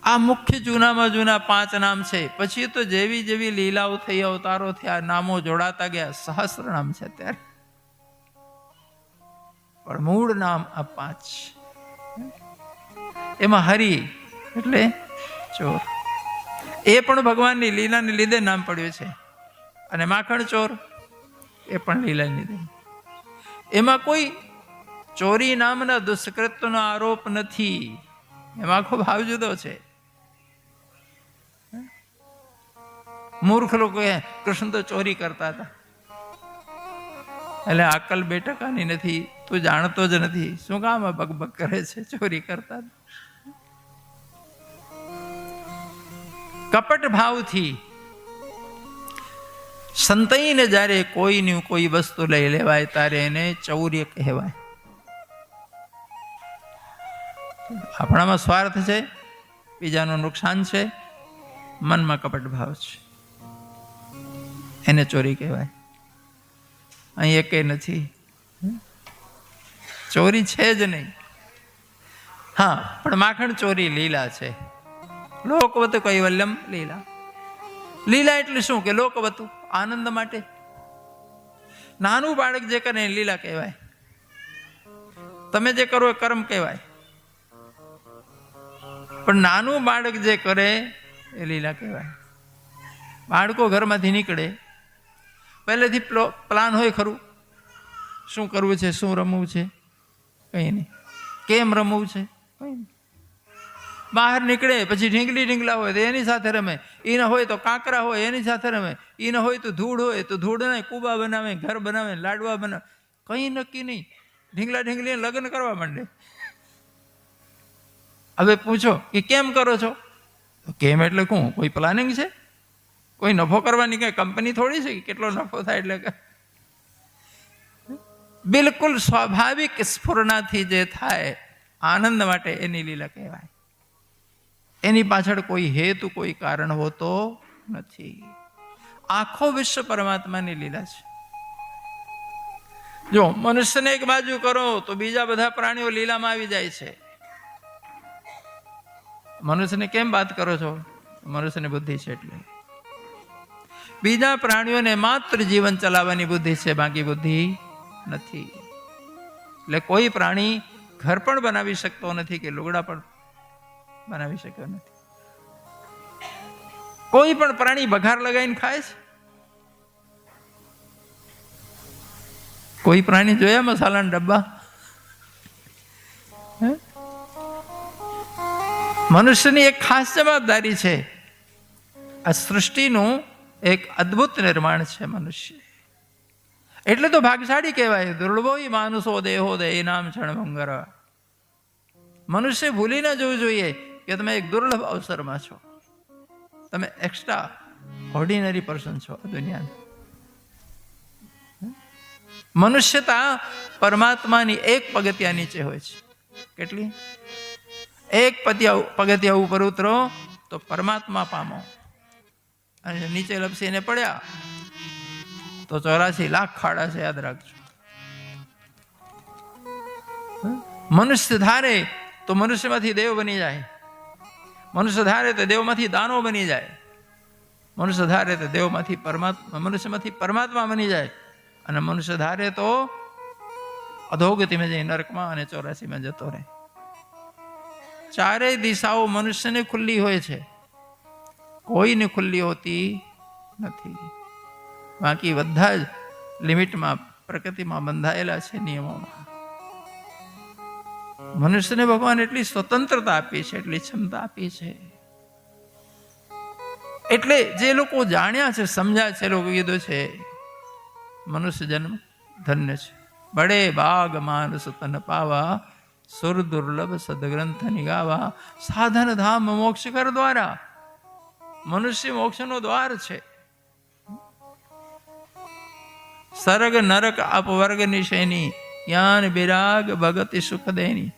આ મુખ્ય જૂનામાં જૂના 5 નામ છે. પછી તો જેવી જેવી લીલાઓ થઈ, અવતારો થયા, નામો જોડાતા ગયા, સહસ્ત્ર નામ છે અત્યારે. પણ મૂળ નામ આ 5. એમાં હરિ એટલે ચોર. એ પણ ભગવાનની લીલાને લીધે નામ પડ્યું છે. અને માખણ ચોર એ પણ લીલાને લીધે. એમાં કોઈ ચોરી નામના દુષ્કૃત્યનો આરોપ નથી. એમાં આખો ભાવ જુદો છે. મૂર્ખ લોકો કૃષ્ણ તો ચોરી કરતા હતા. એટલે અકલ 2% નથી. તું જાણતો જ નથી, શું કામ બકબક કરે છે? ચોરી કરતા. કપટ ભાવથી સંતાઈને જ્યારે કોઈની કોઈ વસ્તુ લઈ લેવાય ત્યારે એને ચૌર્ય કહેવાય. આપણામાં સ્વાર્થ છે, બીજાનું નુકસાન છે, મનમાં કપટ ભાવ છે, એને ચોરી કહેવાય. અહીં એકે નથી, ચોરી છે જ નહીં. હા, પણ માખણ ચોરી લીલા છે. લોકવત કૈવલ્યમ લીલા. લીલા એટલે શું? કે લોકવત આનંદ માટે. નાનું બાળક જે કરે એ લીલા કહેવાય. તમે જે કરો એ કર્મ કહેવાય. પણ નાનું બાળક જે કરે એ લીલા કહેવાય. બાળકો ઘરમાંથી નીકળે પહેલેથી પ્લાન હોય ખરું? શું કરવું છે, શું રમવું છે? કંઈ નહીં. કેમ રમવું છે? કંઈ નહીં. બહાર નીકળે પછી ઢીંગલી ઢીંગલા હોય તો એની સાથે રમે. એ ન હોય તો કાંકરા હોય એની સાથે રમે. એ ન હોય તો ધૂળ હોય તો ધૂળને કૂબા બનાવે, ઘર બનાવે, લાડવા બનાવે. કંઈ નક્કી નહીં. ઢીંગલા ઢીંગલી લગ્ન કરવા માંડે. હવે પૂછો કે કેમ કરો છો? કેમ એટલે શું? કોઈ પ્લાનિંગ છે? કોઈ નફો કરવાની કઈ કંપની થોડી છે? કેટલો નફો થાય એટલે બિલકુલ સ્વાભાવિક સ્ફુરણાથી જે થાય આનંદ માટે એની લીલા કહેવાય. એની પાછળ કોઈ હેતુ, કોઈ કારણ હોતો નથી. આખો વિશ્વ પરમાત્માની લીલા છે. જો મનુષ્યને એક બાજુ કરો તો બીજા બધા પ્રાણીઓ લીલામાં આવી જાય છે. મનુષ્યને કેમ વાત કરો છો? મનુષ્યની બુદ્ધિ છે એટલે. બીજા પ્રાણીઓને માત્ર જીવન ચલાવવાની બુદ્ધિ છે, બાકી બુદ્ધિ નથી. એટલે કોઈ પ્રાણી ઘર પણ બનાવી શકતો નથી કે લુગડા પણ બનાવી શક્યો નથી. કોઈ પણ પ્રાણી બઘાર લગાવીને ખાય છે? કોઈ પ્રાણી જોયા મસાલાના ડબ્બા? મનુષ્યની એક ખાસ જવાબદારી છે. આ સૃષ્ટિનું એક અદ્ભુત નિર્માણ છે મનુષ્ય. એટલે તો ભાગશાળી કહેવાય. દુર્લભો માનુષો દેહો દે નામ ક્ષણભંગર. મનુષ્ય ભૂલી ના જવું જોઈએ કે તમે એક દુર્લભ અવસરમાં છો. તમે એક્સ્ટ્રા ઓર્ડિનરી પર્સન છો આ દુનિયાના. મનુષ્યતા પરમાત્માની એક પગથિયા નીચે હોય છે. કેટલી? એક પગથિયા ઉપર ઉતરો તો પરમાત્મા પામો, અને નીચે લપસીને પડ્યા તો 84 લાખ ખાડા છે, યાદ રાખજો. મનુષ્ય ધારે તો મનુષ્યમાંથી દેવ બની જાય, મનુષ્ય ધારે તો દેવમાંથી દાનવ બની જાય, મનુષ્ય ધારે તો દેવમાંથી પરમાત્મા, મનુષ્યમાંથી પરમાત્મા બની જાય, અને મનુષ્ય ધારે તો અધોગતિમાં જઈ નરકમાં અને 84માં જતો રહે. ચારેય દિશાઓ મનુષ્યને ખુલ્લી હોય છે, કોઈને ખુલ્લી હોતી નથી. બાકી બધા જ લિમિટમાં, પ્રકૃતિમાં બંધાયેલા છે, નિયમોમાં. મનુષ્યને ભગવાન એટલી સ્વતંત્રતા આપી છે, એટલી ક્ષમતા આપી છે. એટલે જે લોકો જાણ્યા છે, સમજ્યા છે, લોકો કીધું છે મનુષ્ય જન્મ ધન્ય છે. બડે બાગ માનસ તન પાવા, સુર દુર્લભ સદગ્રંથ નિગાવા, સાધન ધામ મોક્ષ કર દ્વારા. મનુષ્ય મોક્ષનો દ્વાર છે. સરગ નરક અપવર્ગ નિશેની, જ્ઞાન વિરાગ ભગતિ સુખ દેની.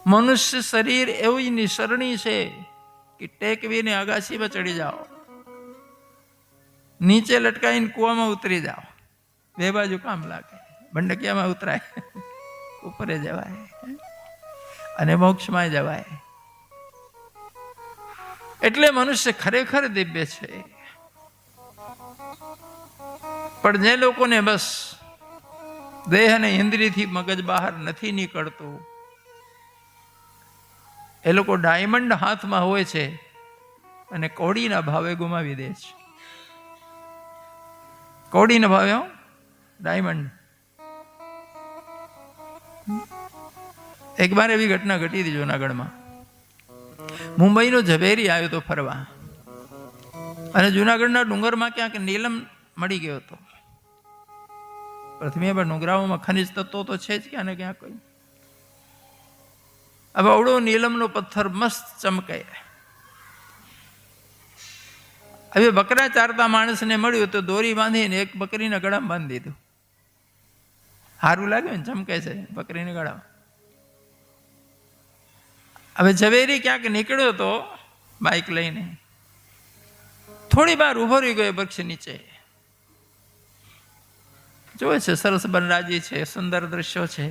મનુષ્ય શરીર એવી નિસરણી છે કે ટેકવીને અગાશીમાં ચડી જાઓ, નીચે લટકાઈને કૂવામાં ઉતરી જાઓ, બે બાજુ કામ લાગે. બંડકિયામાં ઉતરાય, ઉપરે જવાય, અને મોક્ષમાં જવાય. એટલે મનુષ્ય ખરેખર દિવ્ય છે. પણ જે લોકોને બસ દેહ અને ઇન્દ્રિયથી મગજ બહાર નથી નીકળતું, એ લોકો ડાયમંડ હાથમાં હોય છે અને કોડીના ભાવે ગુમાવી દે છે. કોડીના ભાવે ડાયમંડ. એક વાર એવી ઘટના ઘટી હતી જુનાગઢમાં. મુંબઈનો ઝવેરી આવ્યો હતો ફરવા, અને જુનાગઢના ડુંગરમાં ક્યાંક નીલમ મળી ગયો હતો. પૃથ્વી પર ડુંગરાઓમાં ખનિજ તત્વો તો છે જ ક્યાં ને ક્યાં. કોઈ હવે અવળો નીલમનો પથ્થર મસ્ત ચમકે. હવે બકરા ચારતા માણસને મળ્યું તો દોરી બાંધીને એક બકરીના ગળામાં બાંધી દીધું. સારું લાગ્યું ને, ચમકે છે બકરીના ગળામાં. હવે ઝવેરી ક્યાંક નીકળ્યો તો બાઇક લઈને, થોડી વાર ઉભો રહી ગયો વૃક્ષ નીચે. જોવે છે સરસ બનરાજી છે, સુંદર દ્રશ્યો છે.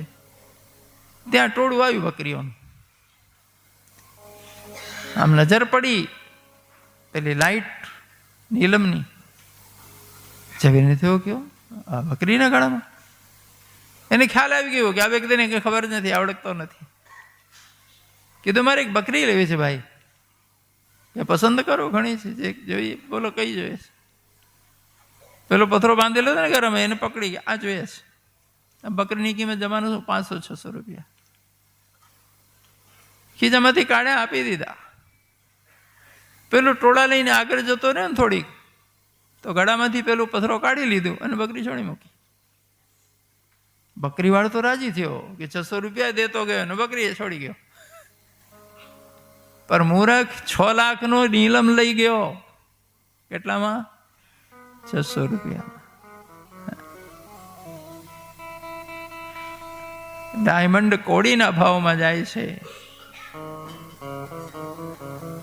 ત્યાં ટોળું આવ્યું બકરીઓનું. આમ નજર પડી પેલી લાઈટ નીલમની. ઝવેરીને થયો કયો આ બકરીના ગળામાં. એને ખ્યાલ આવી ગયો કે આ વ્યક્તિને કંઈ ખબર જ નથી, આવડતો નથી. કીધું મારે એક બકરી લેવી છે ભાઈ, કે પસંદ કરો, ઘણી છે, જે જોઈએ બોલો કઈ જોઈએ છે. પેલો પથરો બાંધેલો હતો ને ઘરમાં, એને પકડી ગયા, આ જોઈએ છે. આ બકરીની કિંમત જમાનું શું, 500-600 રૂપિયા. ખીજામાંથી કાઢ્યા, આપી દીધા. પેલું ટોળા લઈને આગળ જતો રહે ને થોડીક, તો ગળામાંથી પેલું પથરો કાઢી લીધું અને બકરી છોડી મૂકી. બકરીવાળો તો રાજી થયો કે 600 રૂપિયા દેતો ગયો ને બકરી છોડી ગયો. પર મૂરખ 6 લાખનો નીલમ લઈ ગયો. કેટલામાં? 600 રૂપિયા. ડાયમંડ કોડીના ભાવમાં જાય છે.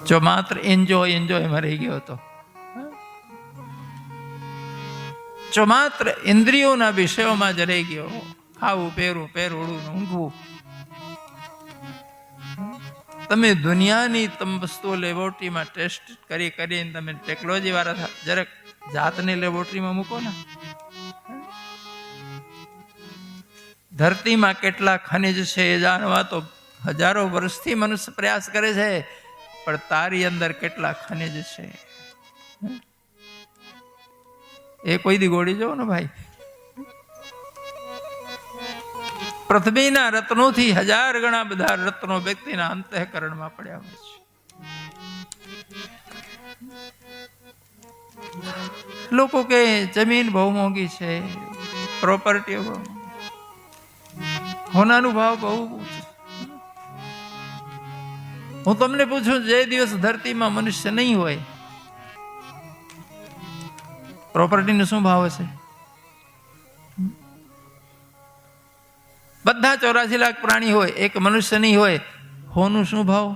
જો માત્ર એન્જોયમાં રહી ગયો હતો, જો માત્ર ઇન્દ્રિયોના વિષયોમાં જ રહી ગયો, ખાવું, પહેરવું, પહેરવું, ઊંઘવું, તમે દુનિયાની વસ્તુઓ લેબોરેટરીમાં ટેસ્ટ કરીને તમે ટેકનોલોજી વાળા જરાક જાતને લેબોરેટરીમાં મૂકો ને. ધરતીમાં કેટલા ખનિજ છે એ જાણવા તો હજારો વર્ષથી મનુષ્ય પ્રયાસ કરે છે, પણ તારી અંદર કેટલા ખનિજ છે એ કોઈ દી ગોળી જો ને ભાઈ. પૃથ્વીના રત્નોથી 1000 ગણા બધા રત્નો વ્યક્તિના અંતઃકરણમાં પડ્યા હોય છે. લોકો કે જમીન બહુ મોંઘી છે, પ્રોપર્ટી બહુ, હોનાનો ભાવ બહુ. હું તમને પૂછું, જે દિવસ ધરતીમાં મનુષ્ય નહીં હોય, પ્રોપર્ટીનો શું ભાવ હશે? બધા 84 લાખ પ્રાણી હોય, એક મનુષ્ય નહીં હોય, હોનું શું ભાવ?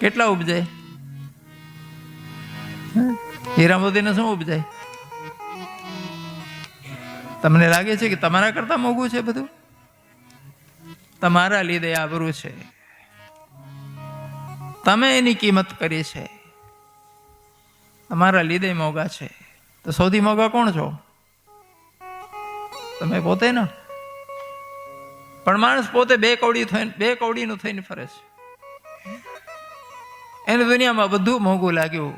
કેટલા ઉપજાય? હીરા મોતીને શું ઉપજાય? તમને લાગે છે કે તમારા કરતા મોંઘું છે બધું? તમારા લીધે આબરૂ છે, તમે એની કિંમત કરી છે, તમારા લીધે મોંઘા છે. તો સૌથી મોંઘા કોણ છો? તમે પોતે ને. પણ માણસ પોતે બે કૌડીનું થઈને ફરે છે. એને દુનિયામાં બધું મોંઘું લાગ્યું,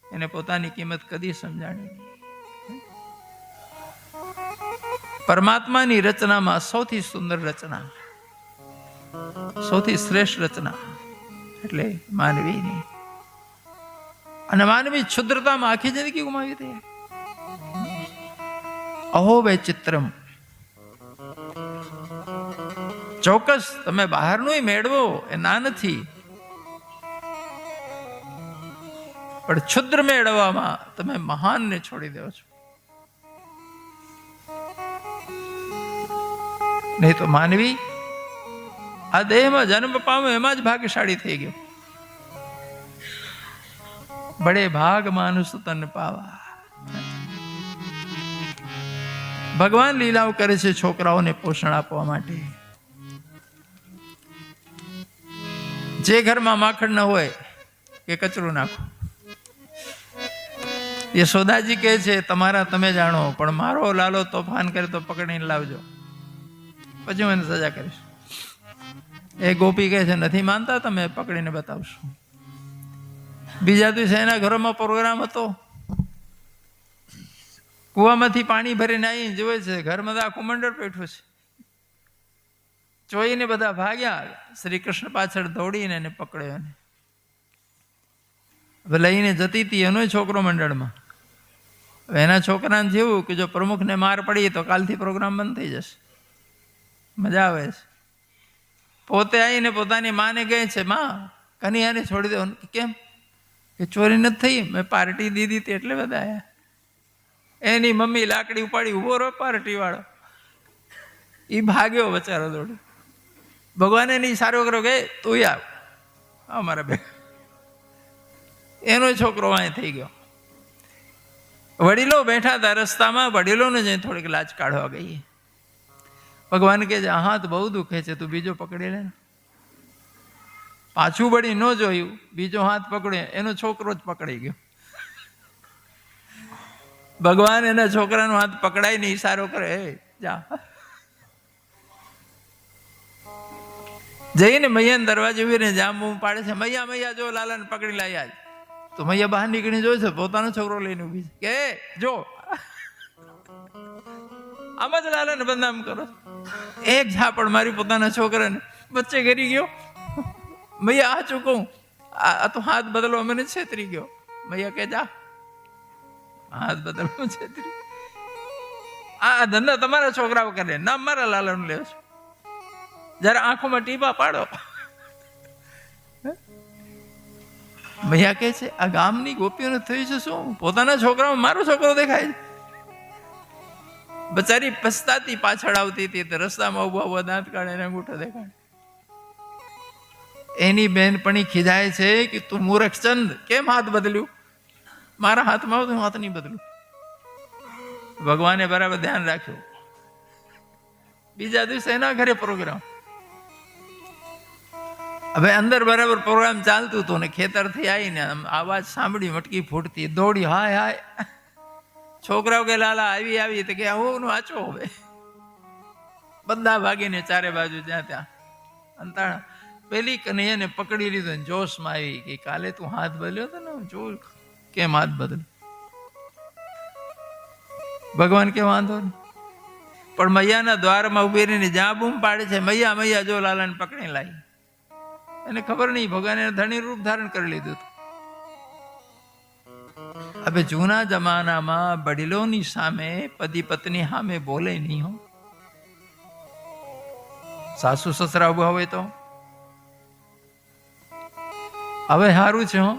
એને પોતાની કિંમત કદી સમજાણી નહીં. પરમાત્માની રચનામાં સૌથી સુંદર રચના, સૌથી શ્રેષ્ઠ રચના એટલે માનવીની. અને માનવી ક્ષુદ્રતામાં આખી જિંદગી ગુમાવી દે. અહો વૈચિત્રમ. ચોક્કસ તમે બહારનું મેળવો એ ના નથી, પણ ક્ષુદ્ર મેળવવામાં તમે મહાનને છોડી દો છો. નહીં તો માનવી આ દેહમાં જન્મ પામ્યો એમાં જ ભાગ્યશાળી થઈ ગયો. બડે ભાગ માનુષ તન પાવા. ભગવાન લીલાઓ કરે છે છોકરાઓને પોષણ આપવા માટે. જે ઘરમાં માખણ ન હોય કે કચરું નાખો. યશોદાજી કહે છે તમારા તમે જાણો, પણ મારો લાલો તોફાન કરે તો પકડીને લાવજો, પછી હું એને સજા કરીશ. એ ગોપી કહે છે નથી માનતા, તમે પકડીને બતાવશો. બીજા દિવસે એના ઘરોમાં પ્રોગ્રામ હતો, કુવામાંથી પાણી ભરીને આવીને જોવે છે ઘરમાં તો આખું મંડળ બેઠું છે. જોઈને બધા ભાગ્યા. શ્રી કૃષ્ણ પાછળ દોડીને એને પકડ્યો. હવે લઈને જતી હતી એનો છોકરો મંડળમાં. હવે એના છોકરાને જેવું કે જો પ્રમુખને માર પડી તો કાલથી પ્રોગ્રામ બંધ થઈ જશે. મજા આવે છે. પોતે આવીને પોતાની માને કહે છે માં કનૈયાને છોડી દો. કેમ? કે ચોરી નથી થઈ, મેં પાર્ટી દીધી હતી એટલે બધા આવ્યા. એની મમ્મી લાકડી ઉપાડી ઉભો રહ્યો પાર્ટી વાળો, એ ભાગ્યો બચારો દોડી. ભગવાને નહીં સારો કર્યો કે તું આવ અમારા બે. એનો છોકરો અહીં થઈ ગયો. વડીલો બેઠા હતા રસ્તામાં, વડીલોને જઈને થોડીક લાજ કાઢવા ગઈ. ભગવાન કહે છે હાથ બહુ દુખે છે, તું બીજો પકડી લે. પાછું વળી ન જોયું, બીજો હાથ પકડ્યો, એનો છોકરો જ પકડી ગયો. ભગવાન એના છોકરાનો હાથ પકડાય ને ઈશારો કરે જા. જઈને મૈયાને દરવાજે ઉભીને જામ પાડે છે મૈયા મૈયા જો લાલાને પકડી લાયા. તો મૈયા બહાર નીકળીને જોઈ છે પોતાનો છોકરો લઈને ઉભી છે કે જો આમ જ લાલાને બદનામ કરો. એક ઝાપડ મારી પોતાના છોકરાને વચ્ચે ઘરી ગયો. મૈયા આ ચૂકું, આ તો હાથ બદલો મને છેતરી ગયો. મૈયા કે જા હાથ બદલો છેતરી. આ ધંધા તમારા છોકરાઓ કરે, નામ મારા લાલાનું લેવો છો. જરા આંખોમાં ટીપા પાડો. મૈયા કહે છે આ ગામની ગોપીઓને થયું છે શું? પોતાના છોકરામાં મારો છોકરો દેખાય છે. બચારી પસ્તાતી પાછળ આવતી હતી તો રસ્તામાં ઉભા દાંત કાઢે ને અંગૂઠો દેખાડે. એની બેનપણી ખીજાય છે કે તું મૂર્ખ ચંદ કેમ હાથ બદલ્યું? મારા હાથમાં હું હાથ નહીં બદલું. ભગવાને બરાબર ધ્યાન રાખ્યું. બીજા દિવસે એના ઘરે પ્રોગ્રામ. હવે અંદર બરાબર પ્રોગ્રામ ચાલતું હતું ને ખેતરથી આવીને અવાજ સાંભળી, મટકી ફૂટતી, દોડી, હાય હાય. છોકરાઓ કે લાલા આવી તો કે હું વાંચો. હવે બધા ભાગીને ચારે બાજુ જ્યાં ત્યાં અંતાણા. પેલી કનૈયાને પકડી લીધો ને જોશમાં આવી કે કાલે તું હાથ બદલ્યો હતો ને, જો કેમ હાથ બદલ્યો. ભગવાન કે વાંધો નહીં, પણ મૈયાના દ્વારમાં ઉભી રહીને જ્યાં બૂમ પાડે છે, મૈયા મૈયા, જો લાલાને પકડી લાવી. એને ખબર નહીં ભગવાને ધણી રૂપ ધારણ કરી લીધું હતું. હવે જૂના જમાનામાં વડીલોની સામે પતિ પત્ની સામે બોલે નહીં હો. સાસુ સસરા ઉભા હોય તો હવે સારું છે હો.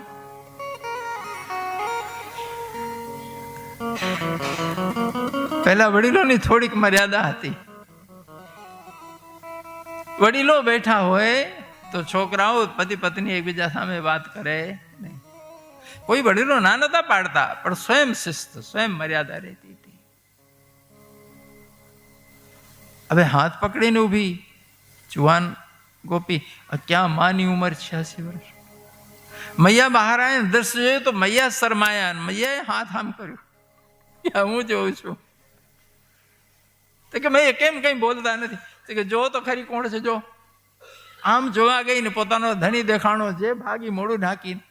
પહેલા વડીલોની થોડીક મર્યાદા હતી. વડીલો બેઠા હોય તો છોકરાઓ પતિ પત્ની એકબીજા સામે વાત કરે નહીં. કોઈ વડીલો ના નતા પાડતા, પણ સ્વયં શિસ્ત, સ્વયં મર્યાદા રહેતી હતી. હવે હાથ પકડીને ઊભી જુવાન ગોપી, ક્યાં માની ઉંમર 86 વર્ષ. મૈયા બહાર આવ્યા, દ્રશ્ય જોયું તો મૈયા શરમાયા, મૈયાએ હાથ આમ કર્યું. હું જોઉં છું તો કે મૈયા કેમ કઈ બોલતા નથી. તો કે જો તો ખરી કોણ છે. જો આમ જોવા ગઈ ને પોતાનો ધણી દેખાણો, જે ભાગી મોડું ઢાંકીને.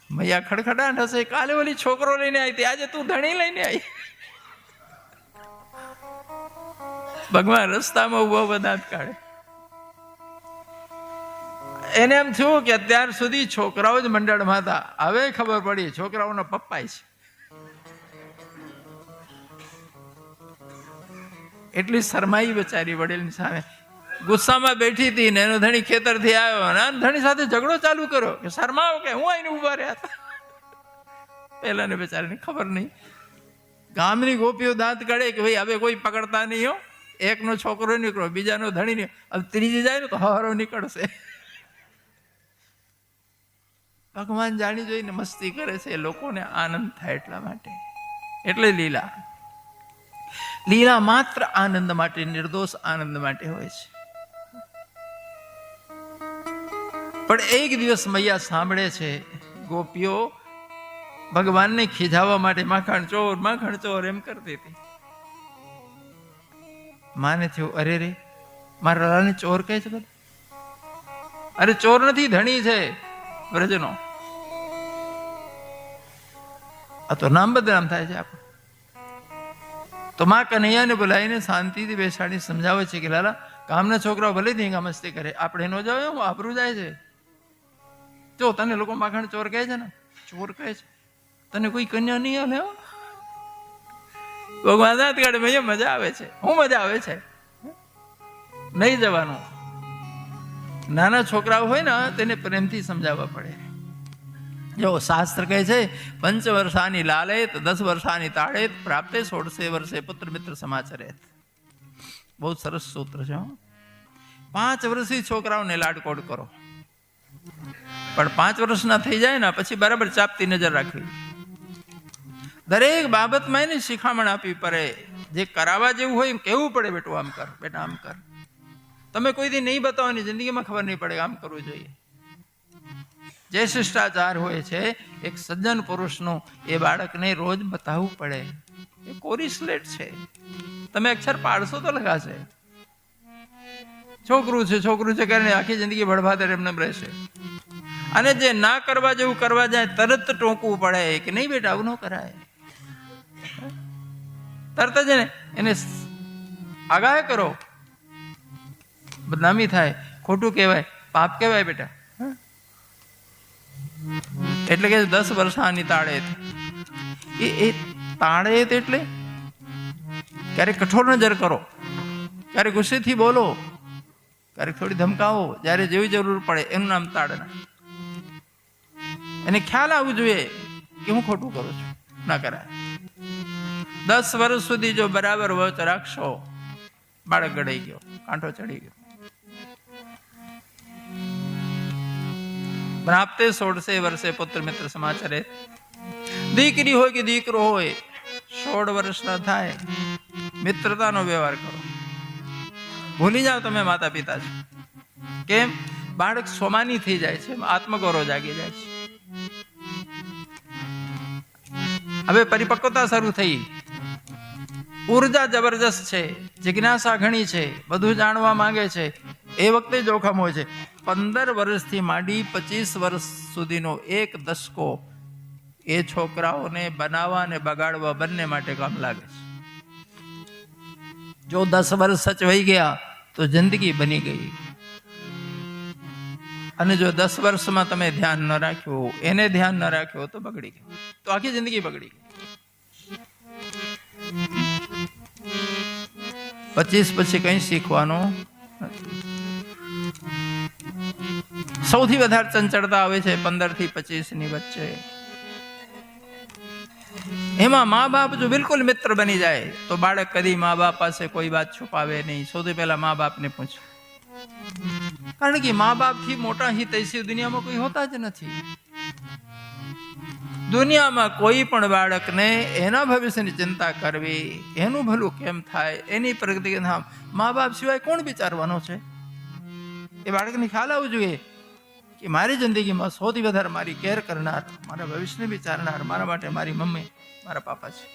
મૈયા ખડખડાટ હશે, કાલે ઓલી છોકરો લઈને આવી, આજે તું ધણી લઈને આવી. ભગવાન રસ્તામાં ઉભો બધા કાઢે. એને એમ થયું કે અત્યાર સુધી છોકરાઓ જ મંડળમાં હતા, હવે ખબર પડી છોકરાઓનો પપ્પા છે. એટલી શરમાઈ બચારી વડીલની સામે. ગુસ્સામાં બેઠી હતી ને એનો ધણી ખેતરથી આવ્યો અને ધણી સાથે ઝઘડો ચાલુ કર્યો કે શરમાવો કે હું આવીને ઉભા રહ્યા હતા. પેલાને બેચારીને ખબર નહીં. ગામની ગોપીઓ દાંત કાઢે કે ભાઈ હવે કોઈ પકડતા નહીં હો. એકનો છોકરો નીકળો, બીજાનો ધણી નહીં, હવે ત્રીજી જાય ને તો હારો નીકળશે. ભગવાન જાણી જોઈને મસ્તી કરે છે, લોકોને આનંદ થાય એટલા માટે. એટલે લીલા, લીલા માત્ર આનંદ માટે, નિર્દોષ આનંદ માટે હોય છે. પણ એક દિવસ મૈયા સાંભળે છે ગોપીઓ ભગવાનને ખીજાવવા માટે માખણ ચોર એમ કરતી હતી. માને થયું, અરે રે મારા લાલાને ચોર કહે છે બધા. અરે ચોર નથી, ધણી છે વ્રજનો. આ તો નામ બદનામ થાય છે આપણું. તો માં કનૈયાને બોલાવીને શાંતિથી બેસાડી સમજાવે છે કે લાલા, ગામના છોકરાઓ ભલે ધીંગા મસ્તી કરે, આપણે ન જાવ, આબરૂ જાય છે. જો તને લોકો માખણ ચોર કહે છે ને, ચોર કહે છે, તને કોઈ કન્યા નહીં હાલે. ભગવાન દાંત કાઢે, ભાઈ મજા આવે છે. હું મજા આવે છે, નહીં જવાનું. નાના છોકરાઓ હોય ને તેને પ્રેમથી સમજાવવા પડે. જો શાસ્ત્ર કહે છે, 5 વર્ષાની લાલેત 10 વર્ષાની તાળેત પ્રાપ્તે 16 વર્ષે પુત્ર મિત્ર સમાચરેત. બહુ સરસ સૂત્ર છે. 5 વર્ષથી છોકરાઓને લાડકોડ કરો, પણ 5 વર્ષના થઈ જાય ને પછી બરાબર ચાપતી નજર રાખવી. દરેક બાબતમાં એને શિખામણ આપવી પડે. જે કરાવવા જેવું હોય એમ કહેવું પડે, બેટું આમ કર, બેટા આમ કર. તમે કોઈ દી નહીં બતાવવાની, જિંદગીમાં ખબર નહીં પડે આમ કરવું જોઈએ. જે શિષ્ટાચાર હોય છે એક સજ્જન પુરુષનું, એ બાળકને રોજ બતાવવું પડે. એ કોરી સ્લેટ છે, તમે અક્ષર પાડશો તો લખાશે. છોકરું છે કરીને આખી જિંદગી ભડભાદર એમને રહેશે. અને જે ના કરવા જેવું કરવા જાય તરત ટોકવું પડે કે નહીં બેટા આવું ન કરાય. તરત જ એને આગાહ કરો. બદનામી થાય, ખોટું કહેવાય, પાપ કહેવાય બેટા. એટલે કે 10 વર્ષાની તાળેત. એ તાળેત એટલે ક્યારેક કઠોર નજર કરો, ક્યારેક ગુસ્સેથી બોલો, ક્યારેક થોડી ધમકાવો, જ્યારે જેવી જરૂર પડે એનું નામ તાડના. એને ખ્યાલ આવવું જોઈએ કે હું ખોટું કરું છું, ના કરાય. 10 વર્ષ સુધી જો બરાબર વચ રાખશો, બાળક ગડાઈ ગયો, કાંઠો ચડી ગયો. પ્રાપ્તે 16 વર્ષે પુત્ર મિત્ર સમાચરે. દીકરી હોય કે દીકરો હોય, 16 વર્ષના થાય મિત્રતાનો વ્યવહાર કરો. ભૂલી જાઓ તમે માતા પિતા છો. કેમ? બાળક સ્વમાની થઈ જાય છે, આત્મગૌરવ જાગી જાય છે. હવે પરિપક્વતા શરૂ થઈ, ઉર્જા જબરજસ્ત છે, જિજ્ઞાસા ઘણી છે, બધું જાણવા માંગે છે. એ વખતે જોખમ હોય છે. 15 વર્ષથી માંડી 25 વર્ષ સુધીનો એક દશકો એ છોકરાઓને બનાવવા અને બગાડવા બંને માટે કામ લાગે છે. જો 10 વર્ષ સચવાઈ ગયા તો જિંદગી બની ગઈ. અને જો 10 વર્ષમાં તમે ધ્યાન ન રાખ્યું, એને ધ્યાન ન રાખ્યો તો બગડી ગઈ, તો આખી જિંદગી બગડી ગઈ. 25 પછી કઈ શીખવાનું નથી. સૌથી વધારે ચંચળતા આવે છે 15 થી 25 ની વચ્ચે. એમાં મા બાપ જો બિલકુલ મિત્ર બની જાય તો બાળક કદી મા બાપ પાસે કોઈ વાત છુપાવે નહીં. સૌથી પહેલા મા બાપને પૂછે, કારણ કે મા બાપ થી મોટા હિતૈષી દુનિયામાં કોઈ હોતા જ નથી. દુનિયામાં કોઈ પણ બાળકને એના ભવિષ્યની ચિંતા કરવી, એનું ભલું કેમ થાય, એની પ્રગતિ મા બાપ સિવાય કોણ વિચારવાનો છે? એ બાળકને ખ્યાલ આવવું જોઈએ કે મારી જિંદગીમાં સૌથી વધારે મારી કેર કરનાર, મારા ભવિષ્યને વિચારનાર મારા માટે મારી મમ્મી, મારા પાપા છે.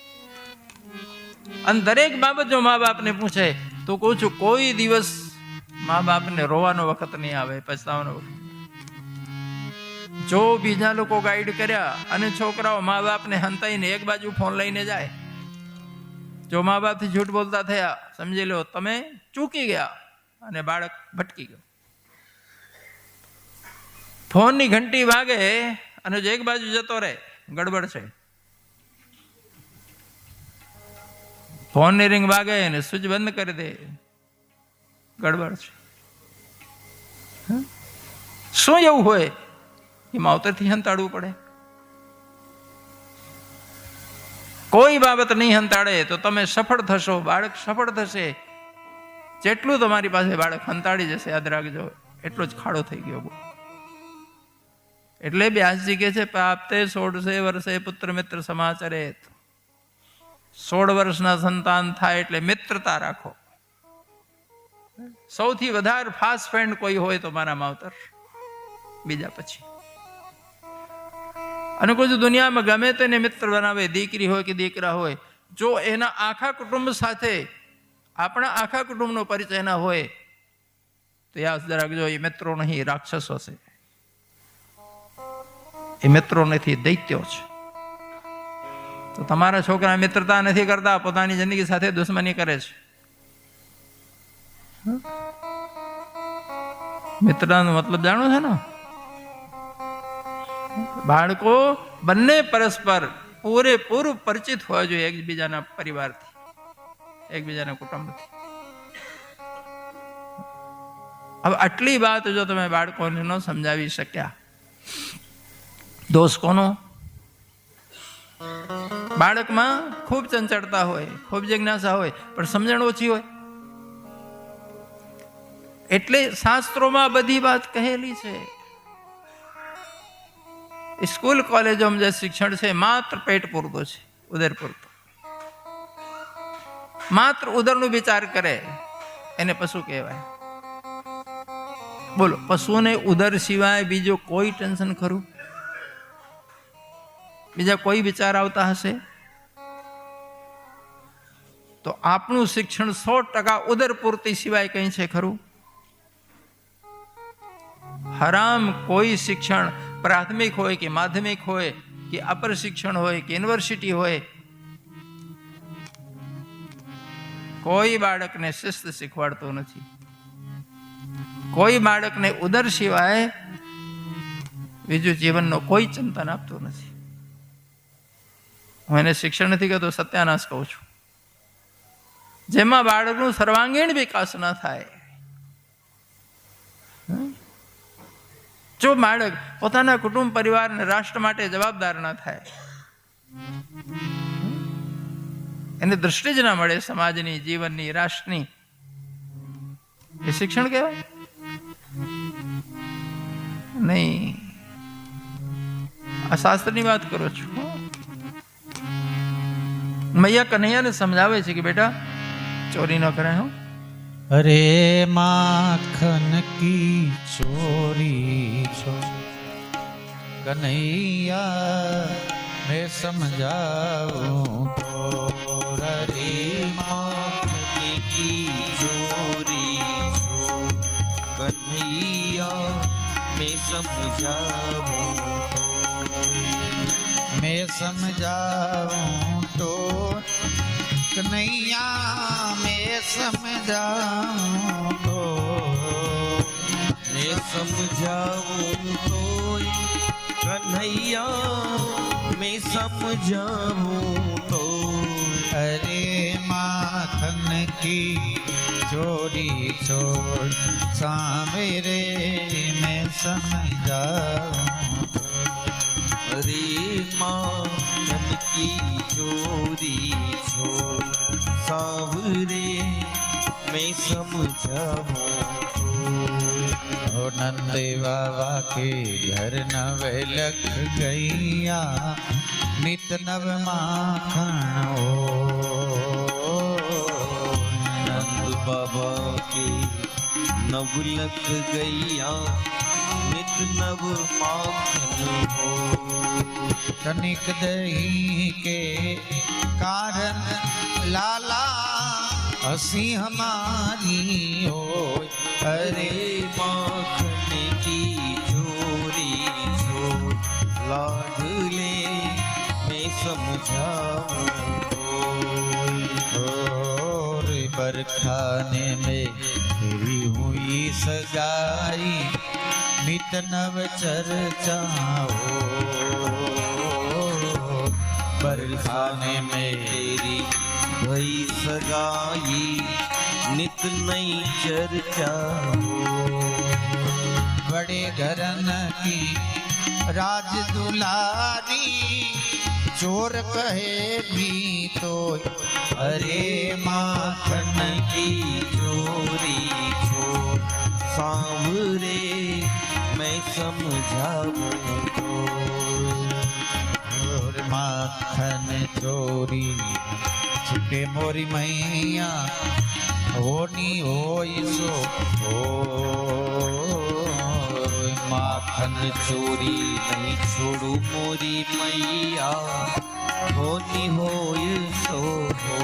અને દરેક બાબત જો મા બાપને પૂછે તો કહું છું, કોઈ દિવસ મા બાપને રોવાનો વખત નહીં આવે, પછતાવાનો વખત. જો બીજા લોકો ગાઈડ કર્યા અને છોકરાઓ મા બાપને હંતાઈને એક બાજુ ફોન લઈને જાય, જો મા બાપથી જૂઠ બોલતા થયા, સમજી લો તમે ચૂકી ગયા અને બાળક ભટકી ગયો. ફોનની ઘંટી વાગે અને જો એક બાજુ જતો રહે, ગડબડ છે. ફોનની રિંગ વાગે અને સ્વિચ બંધ કરી દે, ગડબડ છે. શું એવું હોય કે માવતરથી હંતાડવું પડે? કોઈ બાબત નહીં હંતાડે તો તમે સફળ થશો, બાળક સફળ થશે. જેટલું તમારી પાસે બાળક હંતાડી જશે, યાદ રાખજો, એટલો જ ખાડો થઈ ગયો. એટલે વ્યાસજી કહે છે, પ્રાપ્તે 16 વર્ષે પુત્ર મિત્ર સમાચરેત. 16 વર્ષના સંતાન થાય એટલે મિત્રતા રાખો. સૌથી વધારે ફાસ્ટ ફ્રેન્ડ કોઈ હોય તો મારા માવતર, બીજા પછી. અને કોઈ દુનિયામાં ગમે તેને મિત્ર બનાવે, દીકરી હોય કે દીકરા હોય, જો એના આખા કુટુંબ સાથે આપણા આખા કુટુંબનો પરિચય ના હોય તો યાદ રાખજો, એ મિત્રો નહીં, રાક્ષસો છે. એ મિત્રો નથી, દૈત્યો છે. તો તમારા છોકરા મિત્રતા નથી કરતા, પોતાની જિંદગી સાથે દુશ્મની કરે છે. મિત્રતાનો મતલબ જાણો છે ને? બાળકો બંને પરસ્પર પૂરેપૂરું પરિચિત હોવા જોઈએ એકબીજાના પરિવારથી, એકબીજાના કુટુંબથી. હવે આટલી વાત જો તમે બાળકોને ન સમજાવી શક્યા, દોષ કોનો? બાળકમાં ખૂબ ચંચળતા હોય, ખૂબ જિજ્ઞાસા હોય, પણ સમજણ ઓછી હોય. એટલે શાસ્ત્રોમાં બધી વાત કહેલી છે. સ્કૂલ કોલેજોમાં જે શિક્ષણ છે માત્ર પેટ પૂરતો છે, ઉદર પૂરતો. માત્ર ઉદરનો વિચાર કરે એને પશુ કહેવાય. બોલો, પશુને ઉદર સિવાય બીજો કોઈ ટેન્શન ખરું? બીજા કોઈ વિચાર આવતા હશે? તો આપણું શિક્ષણ 100% ઉદર પૂર્તિ સિવાય કંઈ છે ખરું? હરામ કોઈ શિક્ષણ, પ્રાથમિક હોય કે માધ્યમિક હોય કે અપર શિક્ષણ હોય કે યુનિવર્સિટી હોય, કોઈ બાળકને શિસ્ત શીખવાડતો નથી. કોઈ બાળકને ઉદર સિવાય બીજું જીવનનો કોઈ ચિંતન આપતો નથી. હું એને શિક્ષણ નથી કહેતો, સત્યાનાશ કહું છું. જેમાં બાળકનું સર્વાંગીણ વિકાસ ન થાય, જો બાળક પોતાના કુટુંબ પરિવાર અને રાષ્ટ્ર માટે જવાબદાર ન થાય, એને દૃષ્ટિ જ ના મળે સમાજની, જીવનની, રાષ્ટ્રની, એ શિક્ષણ કહેવાય નહીં. આ શાસ્ત્રની વાત કરું છું. મૈયા કનૈયાને સમજાવે છે કે બેટા, ચોરી ન કરાય હો. अरे माखन की चोरी छो कन्हैया मैं समझाऊं तो अरे माखन की चोरी छो कन्हैया मैं समझाऊं मैं समझाऊं तो कन्हैया मैं समझाऊं तो मैं समझाऊं तो कन्हैया मैं समझाऊं तो अरे माखन की चोरी छोड़ सावेरे मैं समझाऊं अरे माखन की चोरी छोड़ सावरे मैं समझाऊं ओ नंद बाबा के घर नव लख गैया नित नव माखण ओ नंद बाबा के नवलख गैया नित नव माखन हो तनिक दही के कारण लाला हसी हमारी हो अरे माखन की चोरी छो लाडले मैं समझाऊं और बरखाने में तेरी हुई सगाई नित नव चर्चा हो बरखाने में तेरी भई सगाई नित नई चर्चा बड़े घरन की राज दुलारी चोर कहे भी तो अरे माखन की चोरी छो सांवरे मैं समझाऊं और माखन चोरी छुटे मोरी मैया होनी होई सो हो माखन चोरी नहीं छोड़ू मोरी मैया होनी होय सो हो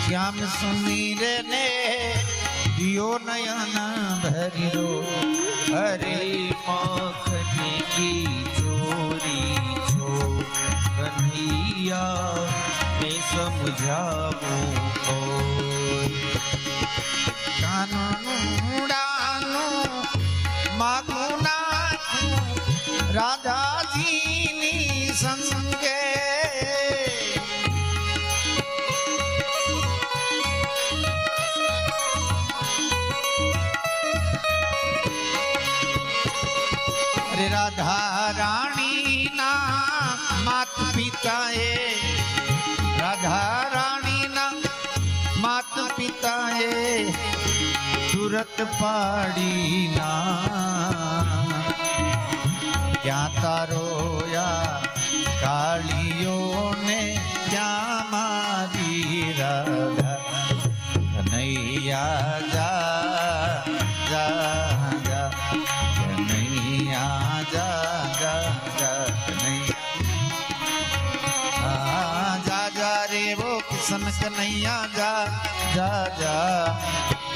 श्याम सुनीर ने दियो नयन भरी रो अरे माखन की चोरी छो कन्हैया मैं समझाऊं तो કાનુડાનું માગું નાખું રાધાજીની સંગે અરે રાધા રાણીના માત પિતાએ રાધા રાણીના માત પિતાએ સુરત પાડી ના ક્યાં તારોયા કાળીઓ ને ક્યાં મારી રાધા કનૈયા જા જા જા કનૈયા જા જા જા કનૈયા જા જા રે વો કિશન કનૈયા જા જા જા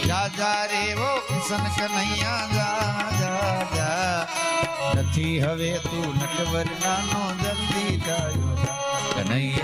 જા જા રે વો કિશન કનૈયા જા જા જા નથી હવે તું નટવર નાનો જલ્દી જાયો જા કનૈયા